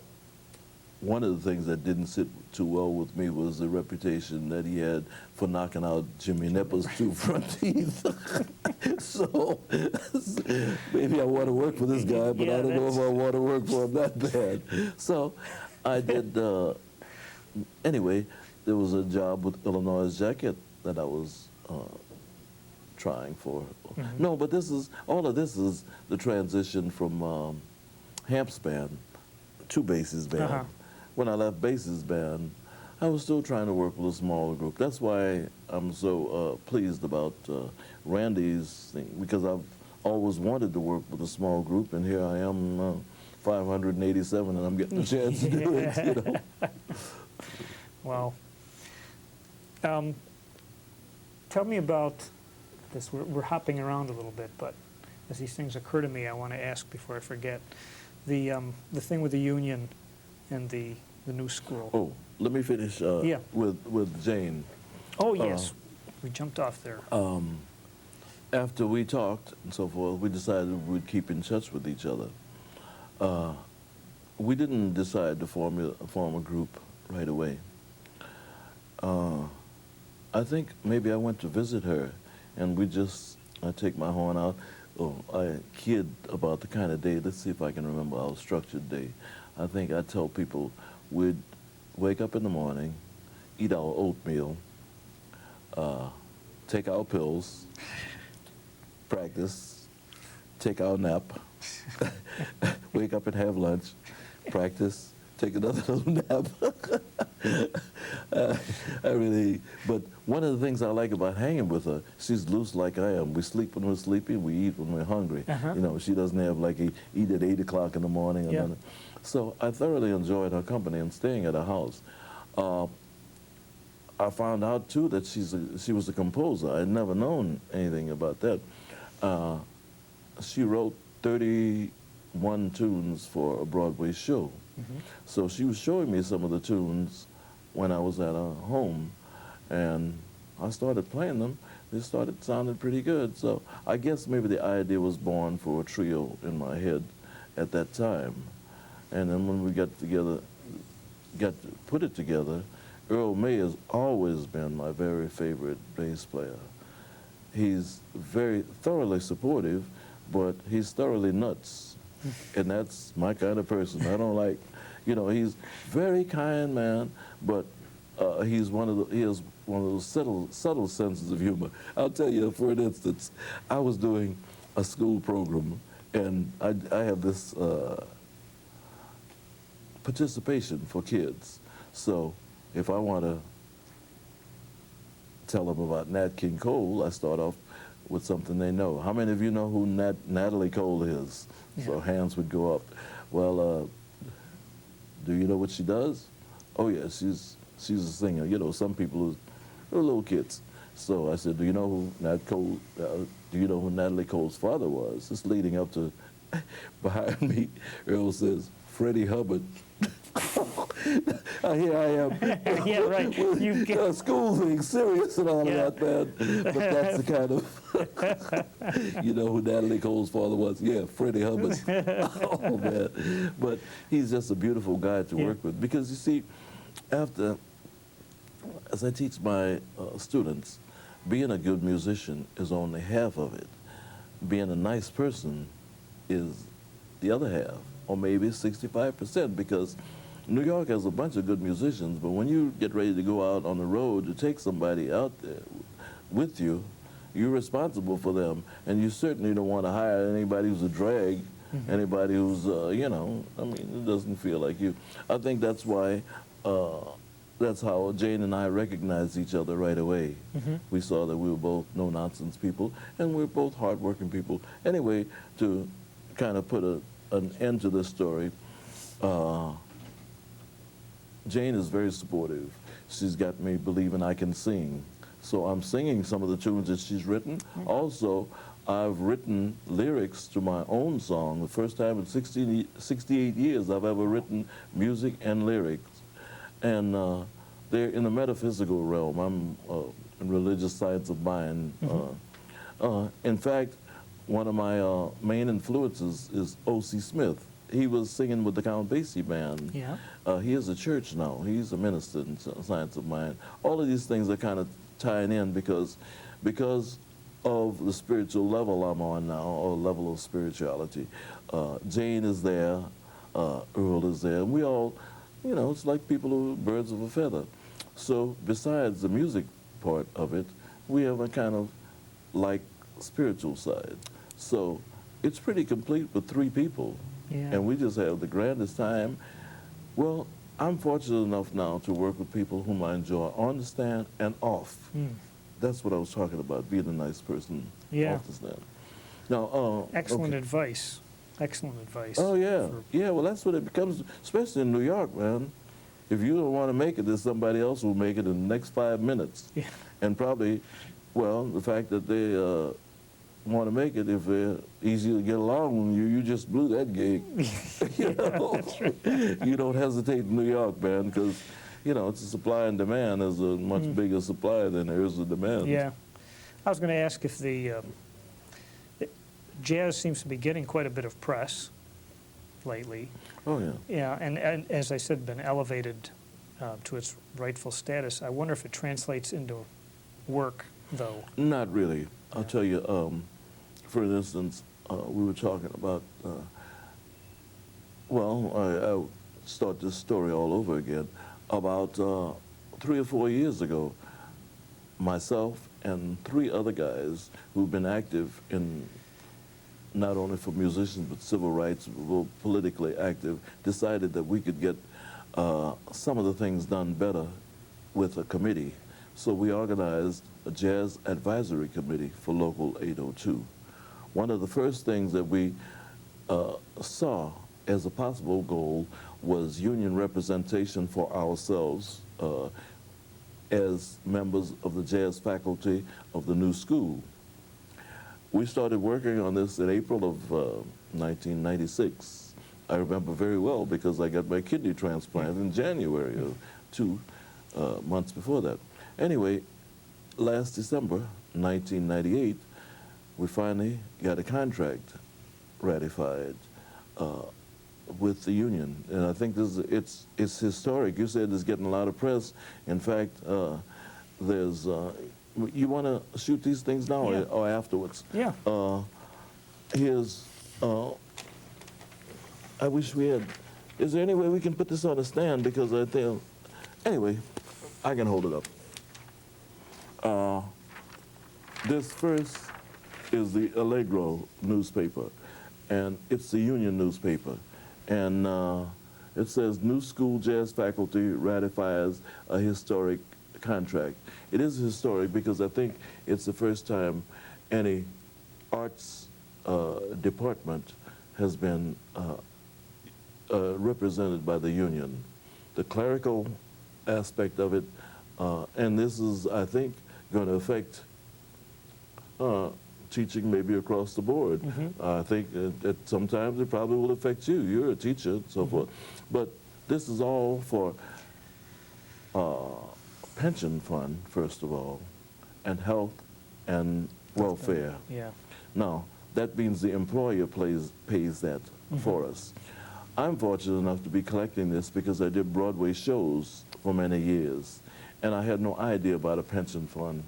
one of the things that didn't sit too well with me was the reputation that he had for knocking out Jimmy Nepper's 2 front teeth. So maybe I want to work for this guy, but Yeah, I don't know if I that's- want to work for him that bad. So I did, anyway, there was a job with Illinois Jacket that I was trying for. Mhm. No, but all of this is the transition from Hamp's band to Basie's band. Uh-huh. When I left Basie's band, I was still trying to work with a smaller group. That's why I'm so pleased about Randy's thing, because I've always wanted to work with a small group, and here I am, 587, and I'm getting a chance to do it, you know. Wow. Tell me about this. We're hopping around a little bit, but as these things occur to me, I want to ask before I forget. The thing with the union and the new school. Oh, let me finish Yeah. with Jane. Oh, yes. We jumped off there. After we talked and so forth, we decided we'd keep in touch with each other. We didn't decide to form a group right away. I think maybe I went to visit her, and I take my horn out. Oh, I kid about the kind of day. Let's see if I can remember our structured day. I think I tell people we'd wake up in the morning, eat our oatmeal, take our pills, practice, take our nap, wake up and have lunch, practice, take another little nap. But one of the things I like about hanging with her, she's loose like I am. We sleep when we're sleepy, we eat when we're hungry. Uh-huh. You know, she doesn't have like eat at 8 o'clock in the morning. Or Yeah. nothing. So I thoroughly enjoyed her company and staying at her house. I found out too that she was a composer. I'd never known anything about that. She wrote 31 tunes for a Broadway show. Mhm. So she was showing me some of the tunes when I was at her home, and I started playing them. They started sounding pretty good. So I guess maybe the idea was born for a trio in my head at that time. And then when we got to put it together, Earl May has always been my very favorite bass player. He's very thoroughly supportive, but he's thoroughly nuts, and that's my kind of person. I don't like, he's very kind man, but he has one of those subtle senses of humor. I'll tell you, for an instance, I was doing a school program, and I have this participation for kids. So if I want to tell them about Nat King Cole, I start off with something they know. How many of you know who Natalie Cole is? Yeah. So hands would go up. Well, do you know what she does? Oh yeah, she's a singer. Some people are little kids. So I said, do you know who do you know who Natalie Cole's father was? It's leading up to, behind me, Earl says, Freddie Hubbard. Here I am. Yeah, right. You get, School thing, serious and all Yeah. of that, man. But that's the kind of, you know who Natalie Cole's father was? Yeah, Freddie Hubbard. Oh, man. But he's just a beautiful guy to Yeah. work with. Because, you see, as I teach my students, being a good musician is only half of it. Being a nice person is the other half, or maybe 65%, because New York has a bunch of good musicians, but when you get ready to go out on the road to take somebody out there with you, you're responsible for them, and you certainly don't want to hire anybody who's a drag, anybody who's, it doesn't feel like you. I think that's why, that's how Jane and I recognized each other right away. We saw that we were both no-nonsense people, and we're both hard-working people. Anyway, to kind of put an end to this story, Jane is very supportive. She's got me believing I can sing. So I'm singing some of the tunes that she's written. Also, I've written lyrics to my own song. The first time in 68 years I've ever written music and lyrics. And they're in the metaphysical realm. I'm in religious science of mind. In fact, one of my main influences is O.C. Smith. He was singing with the Count Basie band. Yeah. He is a church now. He's a minister in science of mind. All of these things are kind of tying in because of the spiritual level I'm on now, or level of spirituality. Jane is there, Earl is there, and we all, it's like people who are birds of a feather. So besides the music part of it, we have a kind of like spiritual side. So it's pretty complete with 3 people. Yeah. And we just have the grandest time. Well, I'm fortunate enough now to work with people whom I enjoy on the stand and off. That's what I was talking about, being a nice person Yeah. off the stand. Now, Excellent okay. advice. Excellent advice. Oh, yeah. for- Yeah, well, that's what it becomes, especially in New York, man. If you don't want to make it, there's somebody else who will make it in the next 5 minutes. Yeah. And probably, well, the fact that they want to make it, if they're easy to get along with you, you just blew that gig. You don't hesitate in New York, man, because, it's a supply and demand. There's a much bigger supply than there is a demand. Yeah. I was going to ask if the jazz seems to be getting quite a bit of press lately. Oh, yeah. Yeah, and as I said, been elevated to its rightful status. I wonder if it translates into work, though. Not really. I'll tell you, for instance, we were talking about, I'll start this story all over again. About 3 or 4 years ago, myself and 3 other guys who've been active in, not only for musicians, but civil rights, were politically active, decided that we could get some of the things done better with a committee. So we organized a jazz advisory committee for Local 802. One of the first things that we saw as a possible goal was union representation for ourselves as members of the jazz faculty of the new school. We started working on this in April of 1996. I remember very well because I got my kidney transplant in January of 2 months before that. Anyway, last December, 1998, we finally got a contract ratified with the union, and I think it's historic. You said it's getting a lot of press. In fact, there's you want to shoot these things now Yeah. or afterwards? Yeah. his, I wish we had, is there any way we can put this on a stand? Because I think, anyway, I can hold it up. This first is the Allegro newspaper, and it's the union newspaper. And it says, new school jazz faculty ratifies a historic contract. It is historic because I think it's the first time any arts department has been represented by the union. The clerical aspect of it, and this is, I think, going to affect teaching maybe across the board. I think that sometimes it probably will affect you. You're a teacher and so forth. But this is all for pension fund, first of all, and health and welfare. Yeah. Now, that means the employer pays that for us. I'm fortunate enough to be collecting this because I did Broadway shows for many years, and I had no idea about a pension fund.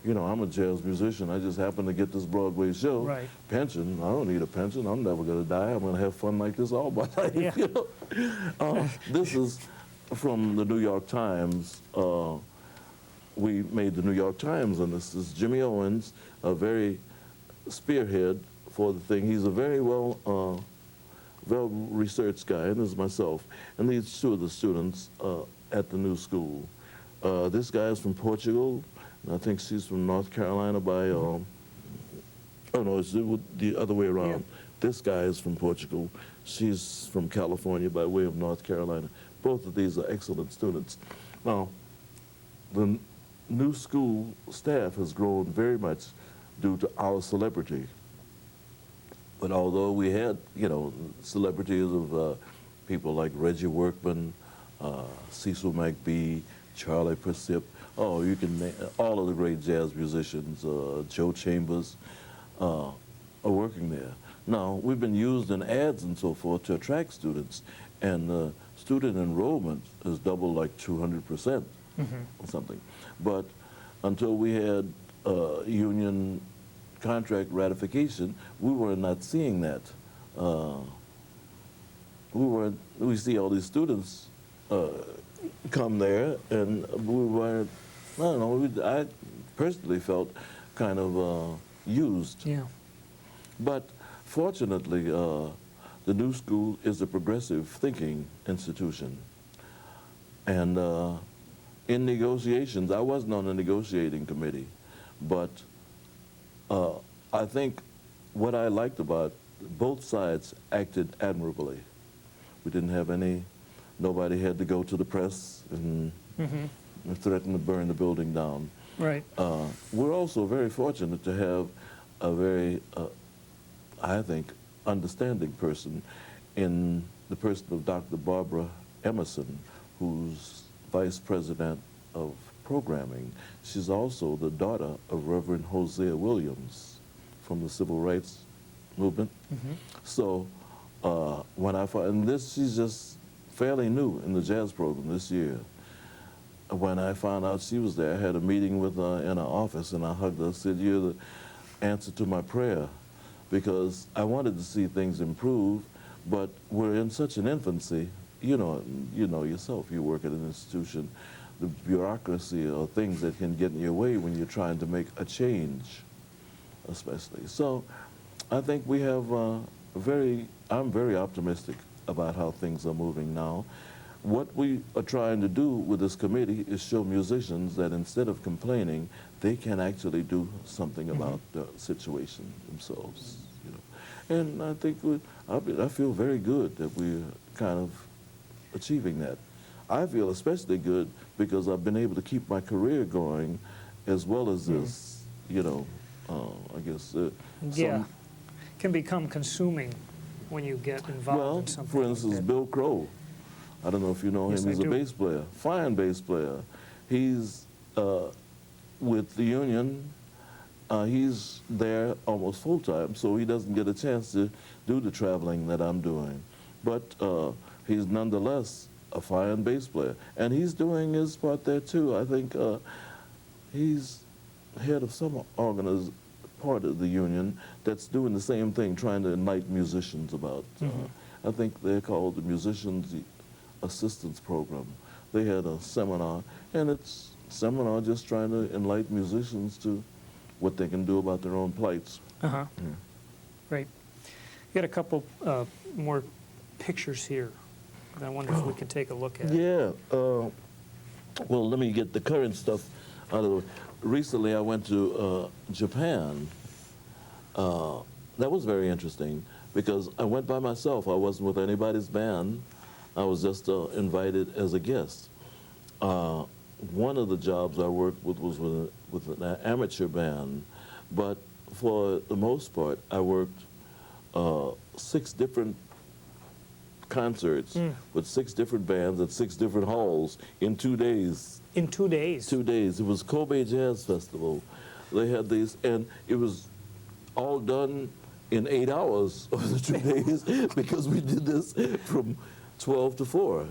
You know, I'm a jazz musician. I just happened to get this Broadway show. Right. Pension, I don't need a pension. I'm never going to die. I'm going to have fun like this all my life. Yeah. You know? This is from the New York Times. We made the New York Times, and this is Jimmy Owens, a very spearhead for the thing. He's a very well-researched guy, and this is myself. And these two of the students at the new school. This guy is from Portugal. I think she's from North Carolina by, oh no, it's the other way around. Yeah. This guy is from Portugal. She's from California by way of North Carolina. Both of these are excellent students. Now, the new school staff has grown very much due to our celebrity. But although we had, you know, celebrities of people like Reggie Workman, Cecil McBee, Charlie Persip, oh, you can name all of the great jazz musicians, Joe Chambers, are working there. Now, we've been used in ads and so forth to attract students, and student enrollment has doubled like 200% or something. But until we had union contract ratification, we were not seeing that. We see all these students come there, and we weren't, I don't know, I personally felt kind of used. Yeah. But fortunately, the new school is a progressive thinking institution. And in negotiations, I wasn't on the negotiating committee, but I think what I liked about both sides acted admirably. We didn't have nobody had to go to the press and threaten to burn the building down. Right. We're also very fortunate to have a very, I think, understanding person in the person of Dr. Barbara Emerson, who's vice president of programming. She's also the daughter of Reverend Hosea Williams from the Civil Rights Movement. So when I found, and she's just fairly new in the jazz program this year. When I found out she was there, I had a meeting with her in her office, and I hugged her, said, you're the answer to my prayer, because I wanted to see things improve, but we're in such an infancy. You know yourself, you work at an institution, the bureaucracy are things that can get in your way when you're trying to make a change, especially. So I think we have I'm very optimistic about how things are moving now. What we are trying to do with this committee is show musicians that instead of complaining, they can actually do something about the situation themselves. You know. And I think I feel very good that we're kind of achieving that. I feel especially good because I've been able to keep my career going as well as this, you know, I guess. Yeah. Can become consuming when you get involved in something. For instance, like that. Bill Crow. I don't know if you know him. Yes, He's I a do. bass player, fine bass player. He's with the union. He's there almost full time, so he doesn't get a chance to do the traveling that I'm doing. But he's nonetheless a fine bass player, and he's doing his part there too. I think he's head of some part of the union that's doing the same thing, trying to enlighten musicians about. I think they're called the Musicians Assistance Program. They had a seminar, and it's a seminar just trying to enlighten musicians to what they can do about their own plights. Uh-huh. Right. You got a couple more pictures here that I wonder if we can take a look at. Yeah. Well, let me get the current stuff out of the way. Recently, I went to Japan. That was very interesting because I went by myself. I wasn't with anybody's band. I was just invited as a guest. One of the jobs I worked with was with an amateur band, but for the most part, I worked 6 different concerts with 6 different bands at 6 different halls in 2 days. In 2 days? 2 days. It was Kobe Jazz Festival. They had these, and it was all done in 8 hours of the 2 days because we did this from 12 to 4.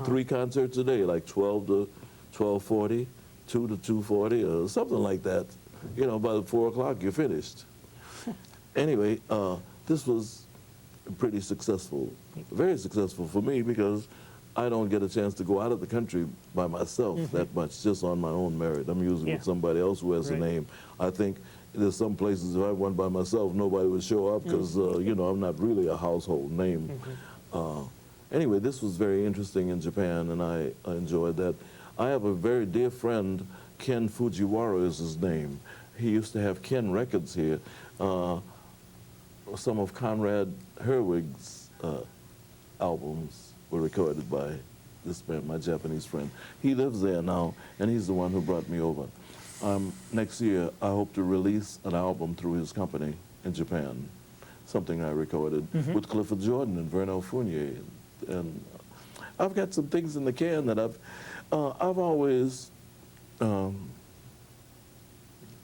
3 concerts a day, like 12 to 12:40, 2 to 2:40, or something like that. You know, by 4 o'clock you're finished. Anyway, this was pretty successful, very successful for me because I don't get a chance to go out of the country by myself that much, just on my own merit. I'm usually with somebody else who has a name. I think there's some places if I went by myself, nobody would show up because, you know, I'm not really a household name. Anyway, this was very interesting in Japan, and I enjoyed that. I have a very dear friend, Ken Fujiwara is his name. He used to have Ken Records here. Some of Conrad Herwig's albums were recorded by this man, my Japanese friend. He lives there now, and he's the one who brought me over. Next year, I hope to release an album through his company in Japan, something I recorded with Clifford Jordan and Verno Fournier. And I've got some things in the can that I've always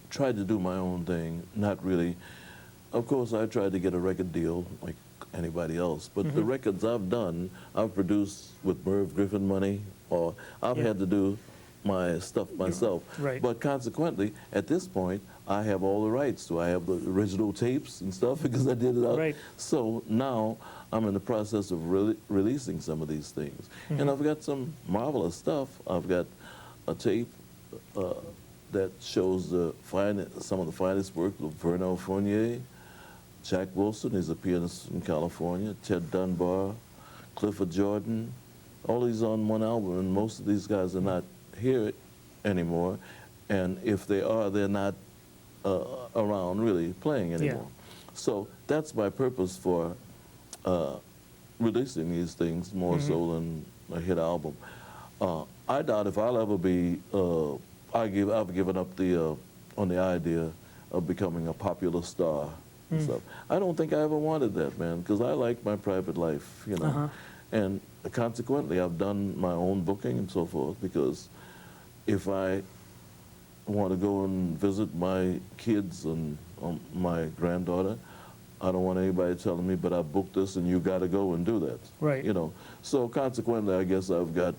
tried to do my own thing, not really. Of course, I tried to get a record deal like anybody else, but the records I've done, I've produced with Merv Griffin money, or I've had to do my stuff myself. Right. But consequently, at this point, I have all the rights to. I have the original tapes and stuff because I did it out. Right. So now I'm in the process of releasing some of these things. And I've got some marvelous stuff. I've got a tape that shows some of the finest work of Verno Fournier, Jack Wilson, he's a pianist from California, Ted Dunbar, Clifford Jordan, all these on one album, and most of these guys are not here anymore, and if they are, they're not around really playing anymore. So that's my purpose for releasing these things more so than a hit album. I doubt if I'll ever be, I've given up on the idea of becoming a popular star and stuff. I don't think I ever wanted that, man, because I like my private life, you know. And consequently, I've done my own booking and so forth, because if I want to go and visit my kids and my granddaughter, I don't want anybody telling me, but I booked this and you got to go and do that. Right. You know. So consequently, I guess I've got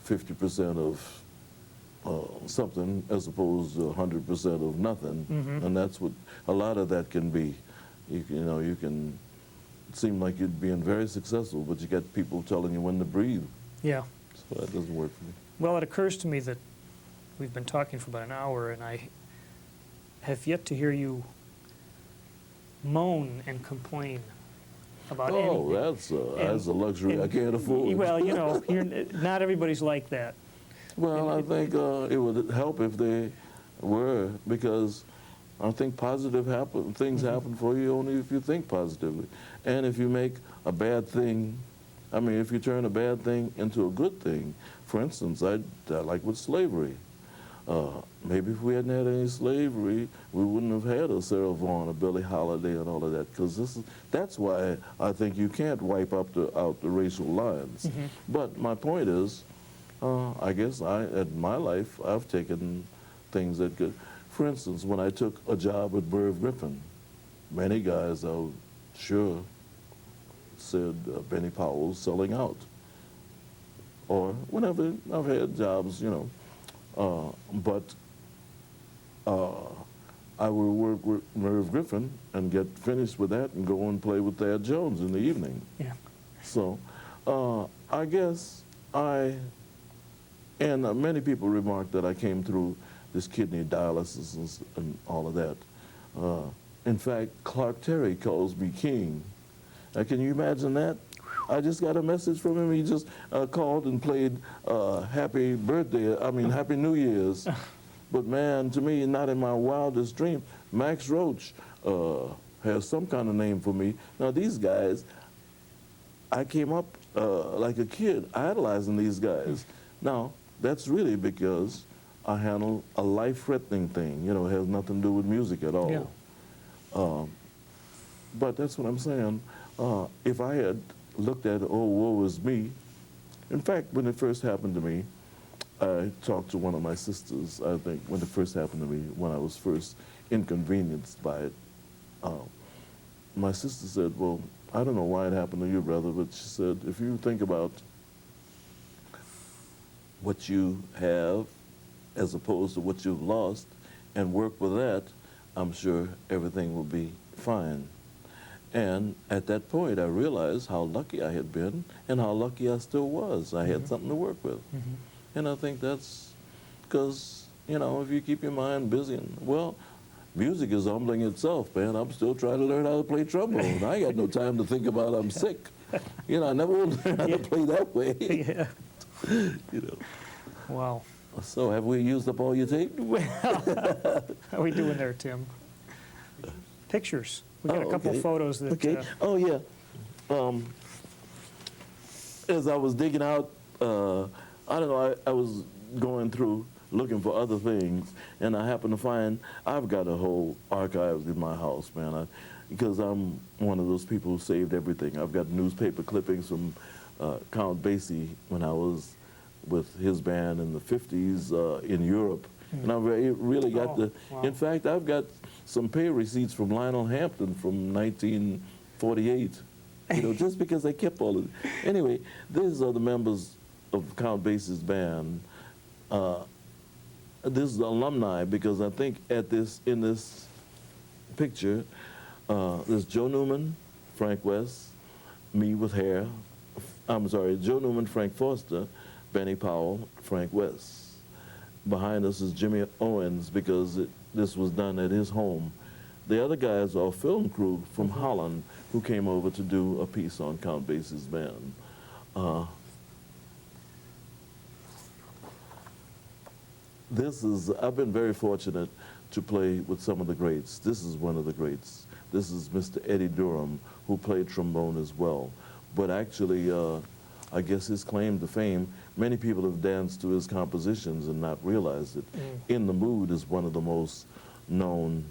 50% of something as opposed to 100% of nothing, and that's what a lot of that can be. You know, you can seem like you're being very successful, but you got people telling you when to breathe. Yeah. So that doesn't work for me. Well, it occurs to me that we've been talking for about an hour, and I have yet to hear you moan and complain about anything. That's a luxury I can't afford. Well, you know, not everybody's like that. Well, I think it would help if they were, because I think positive things happen for you only if you think positively. And if you make a bad thing, I mean, if you turn a bad thing into a good thing, for instance, like with slavery. Maybe if we hadn't had any slavery, we wouldn't have had a Sarah Vaughan, a Billie Holiday, and all of that. Because that's why I think you can't wipe out the racial lines. But my point is, I guess in my life, I've taken things that could. For instance, when I took a job at Merv Griffin, many guys, I'm sure, said Benny Powell's selling out. Or whenever I've had jobs, you know. But I would work with Merv Griffin and get finished with that and go and play with Thad Jones in the evening. Yeah. So I guess and many people remark that I came through this kidney dialysis and all of that. In fact, Clark Terry calls me king. Can you imagine that? I just got a message from him. He just called and played Happy New Year's. But man, to me, not in my wildest dream, Max Roach has some kind of name for me. Now these guys, I came up like a kid idolizing these guys. Now, that's really because I handle a life-threatening thing. You know, it has nothing to do with music at all. Yeah. But that's what I'm saying. If I had looked at, oh, woe is me. In fact, when it first happened to me, I talked to one of my sisters, I think, when it first happened to me, when I was first inconvenienced by it. My sister said, well, I don't know why it happened to you, brother, but she said, if you think about what you have as opposed to what you've lost and work with that, I'm sure everything will be fine. And at that point, I realized how lucky I had been and how lucky I still was. I had something to work with. Mm-hmm. And I think that's because, you know, if you keep your mind busy, well, music is humbling itself, man. I'm still trying to learn how to play trombone. I got no time to think about I'm sick. You know, I never will learn how to play that way. Yeah. You know. Wow. So have we used up all your tape? Well, how are we doing there, Tim? Pictures. We got a couple okay. photos that. Okay. Oh, yeah. As I was digging out, I don't know, I was going through looking for other things, and I happened to find, I've got a whole archive in my house, man, because I'm one of those people who saved everything. I've got newspaper clippings from Count Basie when I was with his band in the 50s in Europe. And I've really got wow. in fact, I've got some pay receipts from Lionel Hampton from 1948, you know, just because I kept all of it. Anyway, these are the members of Count Basie's band. This is the alumni, because I think in this picture, there's Joe Newman, Frank West, me with hair. I'm sorry, Joe Newman, Frank Foster, Benny Powell, Frank West. Behind us is Jimmy Owens, because this was done at his home. The other guys are a film crew from Holland who came over to do a piece on Count Basie's band. I've been very fortunate to play with some of the greats. This is one of the greats. This is Mr. Eddie Durham, who played trombone as well. But actually, I guess his claim to fame, many people have danced to his compositions and not realized it. In the Mood is one of the most known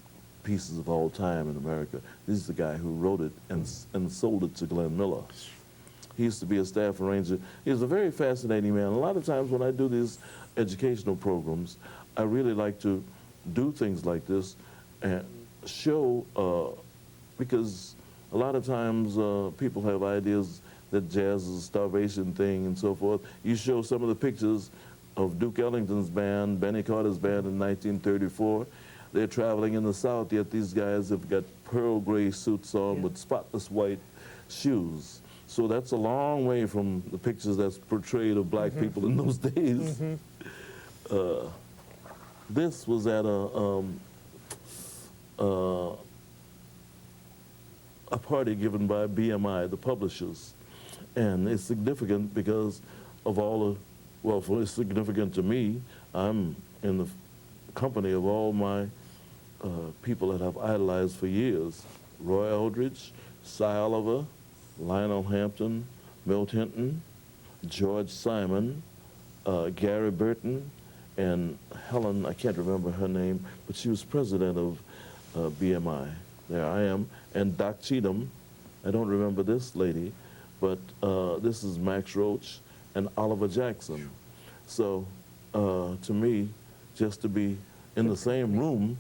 pieces of all time in America. This is the guy who wrote it and sold it to Glenn Miller. He used to be a staff arranger. He was a very fascinating man. A lot of times when I do these educational programs, I really like to do things like this and show, because a lot of times people have ideas that jazz is a starvation thing and so forth. You show some of the pictures of Duke Ellington's band, Benny Carter's band in 1934. They're traveling in the South, yet these guys have got pearl gray suits on with spotless white shoes. So that's a long way from the pictures that's portrayed of black people in those days. This was at a party given by BMI, the publishers. And it's significant because of all the, well, it's significant to me. I'm in the company of all my people that I've idolized for years. Roy Eldridge, Cy Oliver, Lionel Hampton, Milt Hinton, George Simon, Gary Burton, and Helen, I can't remember her name, but she was president of BMI. There I am. And Doc Cheatham, I don't remember this lady, but this is Max Roach and Oliver Jackson. So to me, just to be in the same room,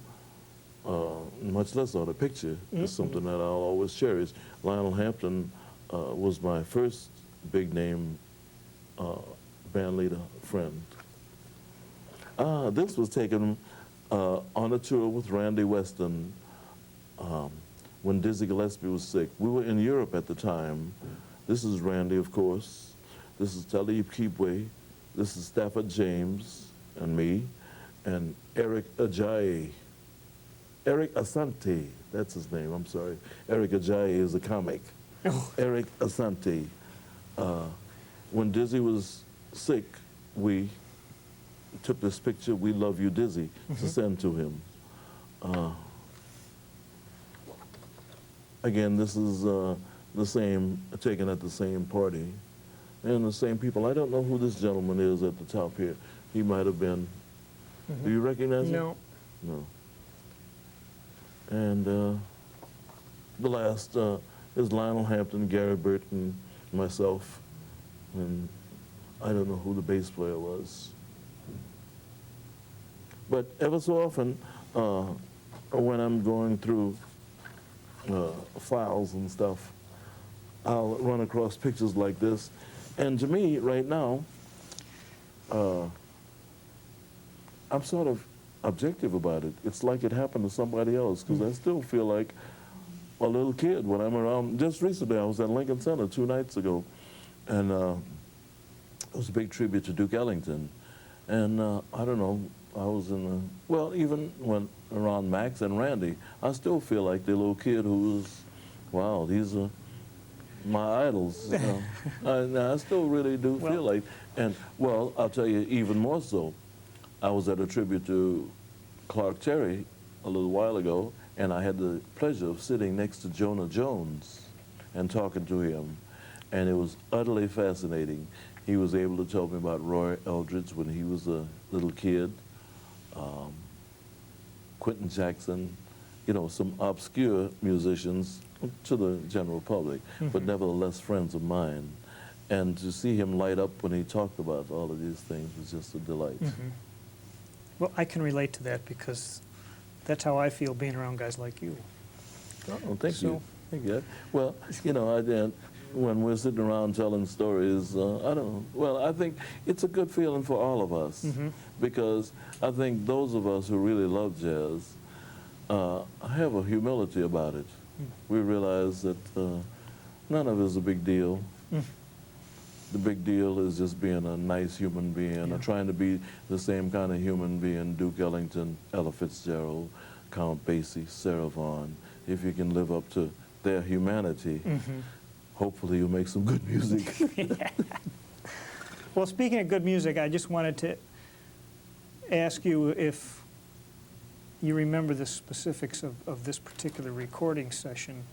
much less on a picture, is something that I'll always cherish. Lionel Hampton was my first big name band leader friend. This was taken on a tour with Randy Weston when Dizzy Gillespie was sick. We were in Europe at the time. This is Randy, of course. This is Talib Keepway. This is Stafford James and me, and Eric Ajayi. Eric Asante, that's his name, I'm sorry. Eric Ajayi is a comic. Eric Asante. When Dizzy was sick, we took this picture, "We Love You, Dizzy," to send to him. Again, this is the same, taken at the same party. And the same people. I don't know who this gentleman is at the top here. He might have been, do you recognize him? No. No. And the last is Lionel Hampton, Gary Burton, myself, and I don't know who the bass player was. But ever so often, when I'm going through files and stuff, I'll run across pictures like this. And to me, right now, I'm sort of objective about it. It's like it happened to somebody else, because I still feel like a little kid when I'm around. Just recently, I was at Lincoln Center 2 nights ago, and it was a big tribute to Duke Ellington. And I don't know, I was in the, well, even when around Max and Randy, I still feel like the little kid who was, wow, these are my idols. You know. I still really do feel like, and well, I'll tell you even more so. I was at a tribute to Clark Terry a little while ago, and I had the pleasure of sitting next to Jonah Jones and talking to him, and it was utterly fascinating. He was able to tell me about Roy Eldridge when he was a little kid, Quentin Jackson, you know, some obscure musicians to the general public, but nevertheless friends of mine. And to see him light up when he talked about all of these things was just a delight. Well, I can relate to that because that's how I feel being around guys like you. Oh, thank So- you. Thank you. Well, you know, when we're sitting around telling stories, I don't know. Well, I think it's a good feeling for all of us because I think those of us who really love jazz have a humility about it. We realize that none of it is a big deal. The big deal is just being a nice human being, or trying to be the same kind of human being Duke Ellington, Ella Fitzgerald, Count Basie, Sarah Vaughan. If you can live up to their humanity, hopefully you'll make some good music. Well, speaking of good music, I just wanted to ask you if you remember the specifics of this particular recording session.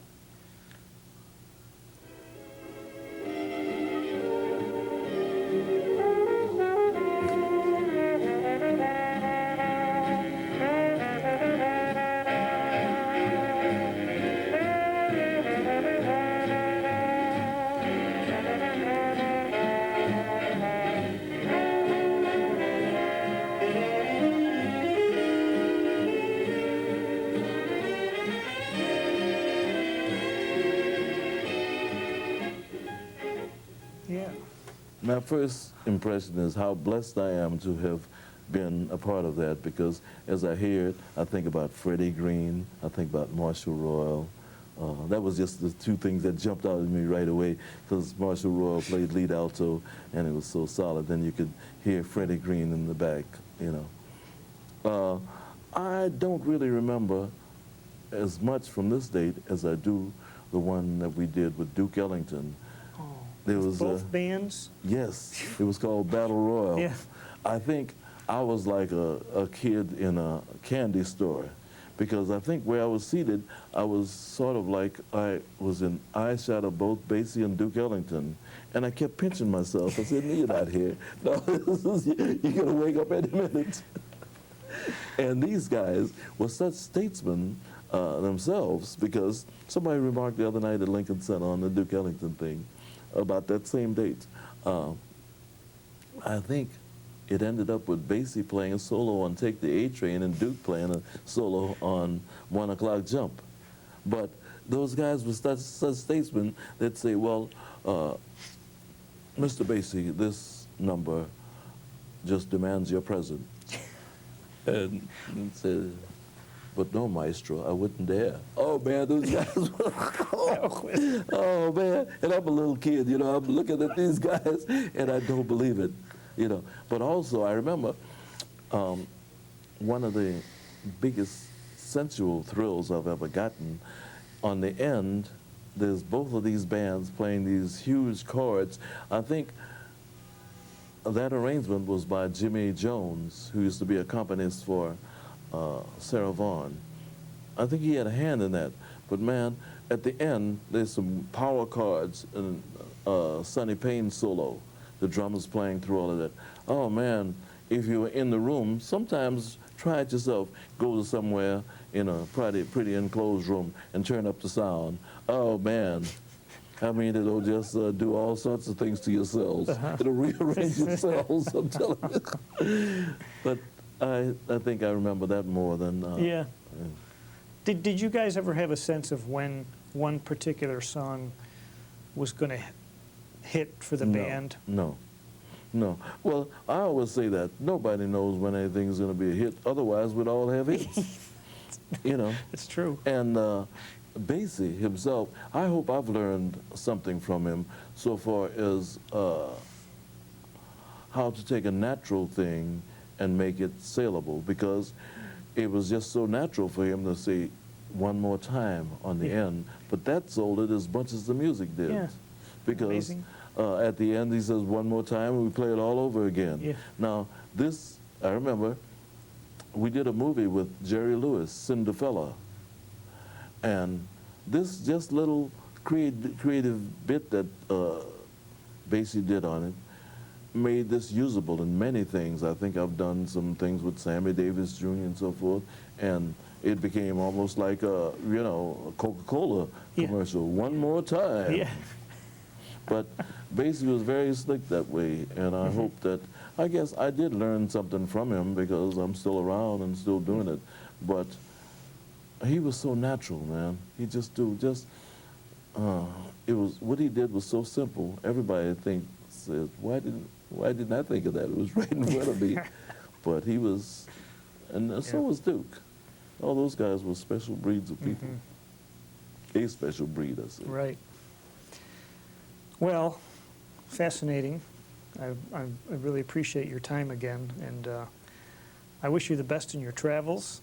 Yeah. My first impression is how blessed I am to have been a part of that, because as I hear it, I think about Freddie Green, I think about Marshall Royal. That was just the 2 things that jumped out at me right away, because Marshall Royal played lead alto and it was so solid. Then you could hear Freddie Green in the back, you know. I don't really remember as much from this date as I do the one that we did with Duke Ellington. There was Both bands? Yes, it was called Battle Royal. Yeah. I think I was like a kid in a candy store, because I think where I was seated, I was sort of like I was in eyeshadow both Basie and Duke Ellington, and I kept pinching myself. I said, "No, you're not here. No, you're gonna wake up any minute." And these guys were such statesmen themselves, because somebody remarked the other night at Lincoln Center on the Duke Ellington thing about that same date. I think it ended up with Basie playing a solo on Take the A Train and Duke playing a solo on 1 O'Clock Jump. But those guys were such statesmen that say, well, Mr. Basie, this number just demands your presence. and said, but no, maestro, I wouldn't dare. Oh man, those guys were, oh man. And I'm a little kid, you know, I'm looking at these guys and I don't believe it, you know. But also I remember one of the biggest sensual thrills I've ever gotten. On the end, there's both of these bands playing these huge chords. I think that arrangement was by Jimmy Jones, who used to be a accompanist for Sarah Vaughan. I think he had a hand in that. But man, at the end, there's some power chords and Sonny Payne solo. The drummers playing through all of that. Oh man, if you were in the room, sometimes try it yourself. Go to somewhere in a pretty enclosed room and turn up the sound. Oh man. I mean, it'll just do all sorts of things to your cells. It'll rearrange your cells, I'm telling you. But I think I remember that more than... yeah. Did you guys ever have a sense of when one particular song was going to hit for the band? No. Well, I always say that. Nobody knows when anything's going to be a hit. Otherwise, we'd all have hits. You know? It's true. And Basie himself, I hope I've learned something from him so far as how to take a natural thing and make it saleable, because it was just so natural for him to say one more time on the end, but that sold it as much as the music did. Yeah. Because at the end he says one more time and we play it all over again. Yeah. Now this, I remember, we did a movie with Jerry Lewis, Cinderfella, and this just little creative bit that Basie did on it made this usable in many things. I think I've done some things with Sammy Davis Jr. and so forth, and it became almost like a, you know, a Coca-Cola commercial. One more time. Yeah. But Basie was very slick that way, and I hope that, I guess I did learn something from him because I'm still around and still doing it. But he was so natural, man. He just it was, what he did was so simple. Everybody says, why didn't I think of that? It was right in front of me. But he was, and so was Duke. All those guys were special breeds of people. A special breed, I say. Right. Well, fascinating. I really appreciate your time again, and I wish you the best in your travels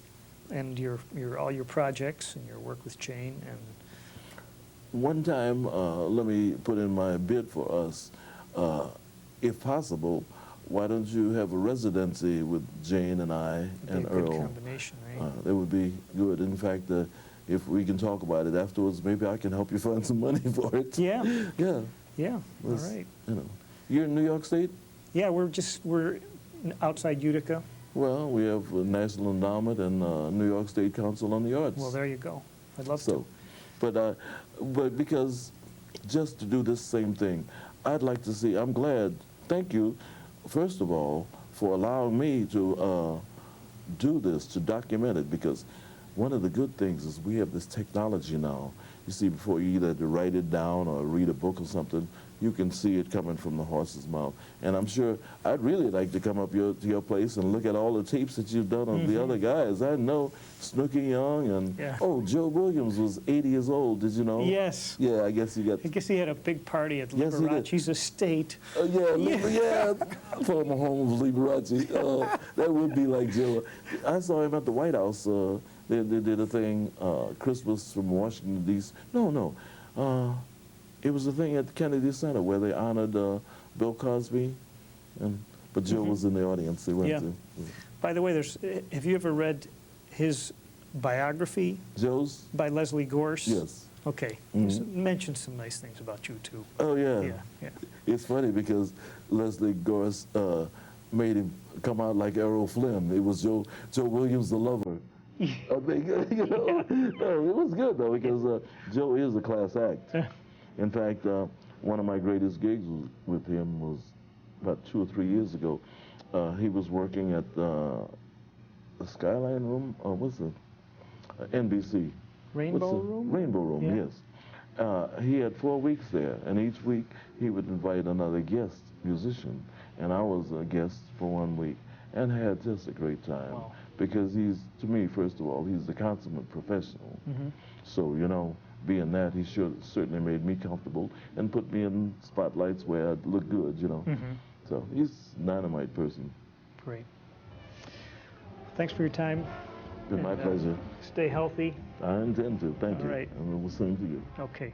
and all your projects and your work with Jane. And one time, let me put in my bid for us. If possible, why don't you have a residency with Jane and I and Earl? Good Earl? combination, right? That would be good. In fact, if we can talk about it afterwards, maybe I can help you find some money for it. Yeah. Yeah. Yeah. All right. You know, you're in New York State? Yeah, we're outside Utica. Well, we have a National Endowment and New York State Council on the Arts. Well, there you go. I'd love So, to. but because just to do this same thing, I'd like to see. I'm glad. Thank you, first of all, for allowing me to do this, to document it, because one of the good things is we have this technology now. You see, before you either have to write it down or read a book or something, you can see it coming from the horse's mouth. And I'm sure I'd really like to come up to your place and look at all the tapes that you've done of the other guys. I know Snooky Young and, Joe Williams was 80 years old, did you know? Yes. Yeah, I guess he he had a big party at Yes, he did. Liberace's estate. Former home of Liberace. That would be like Joe. I saw him at the White House. They did a thing, Christmas from Washington, D.C. No. It was a thing at the Kennedy Center where they honored Bill Cosby, but Joe was in the audience. They went to. By the way, have you ever read his biography? Joe's? By Leslie Gorse? Yes. Okay. Mention some nice things about you, too. Oh, yeah. Yeah. It's funny because Leslie Gorse made him come out like Errol Flynn. It was Joe Williams, the lover. I think, no, it was good, though, because Joe is a class act. In fact, one of my greatest gigs with him was about 2 or 3 years ago. He was working at the Skyline Room, or what's it? NBC. Rainbow Room? Rainbow Room, yes. He had 4 weeks there, and each week he would invite another guest musician, and I was a guest for 1 week, and had just a great time. Wow. because he's, to me, first of all, he's the consummate professional. So, you know, being that, he certainly made me comfortable and put me in spotlights where I'd look good, you know. So he's a dynamite person. Great. Thanks for your time. Been my and, pleasure. Stay healthy. I intend to. Thank All you. right. And we'll sing to you. Okay.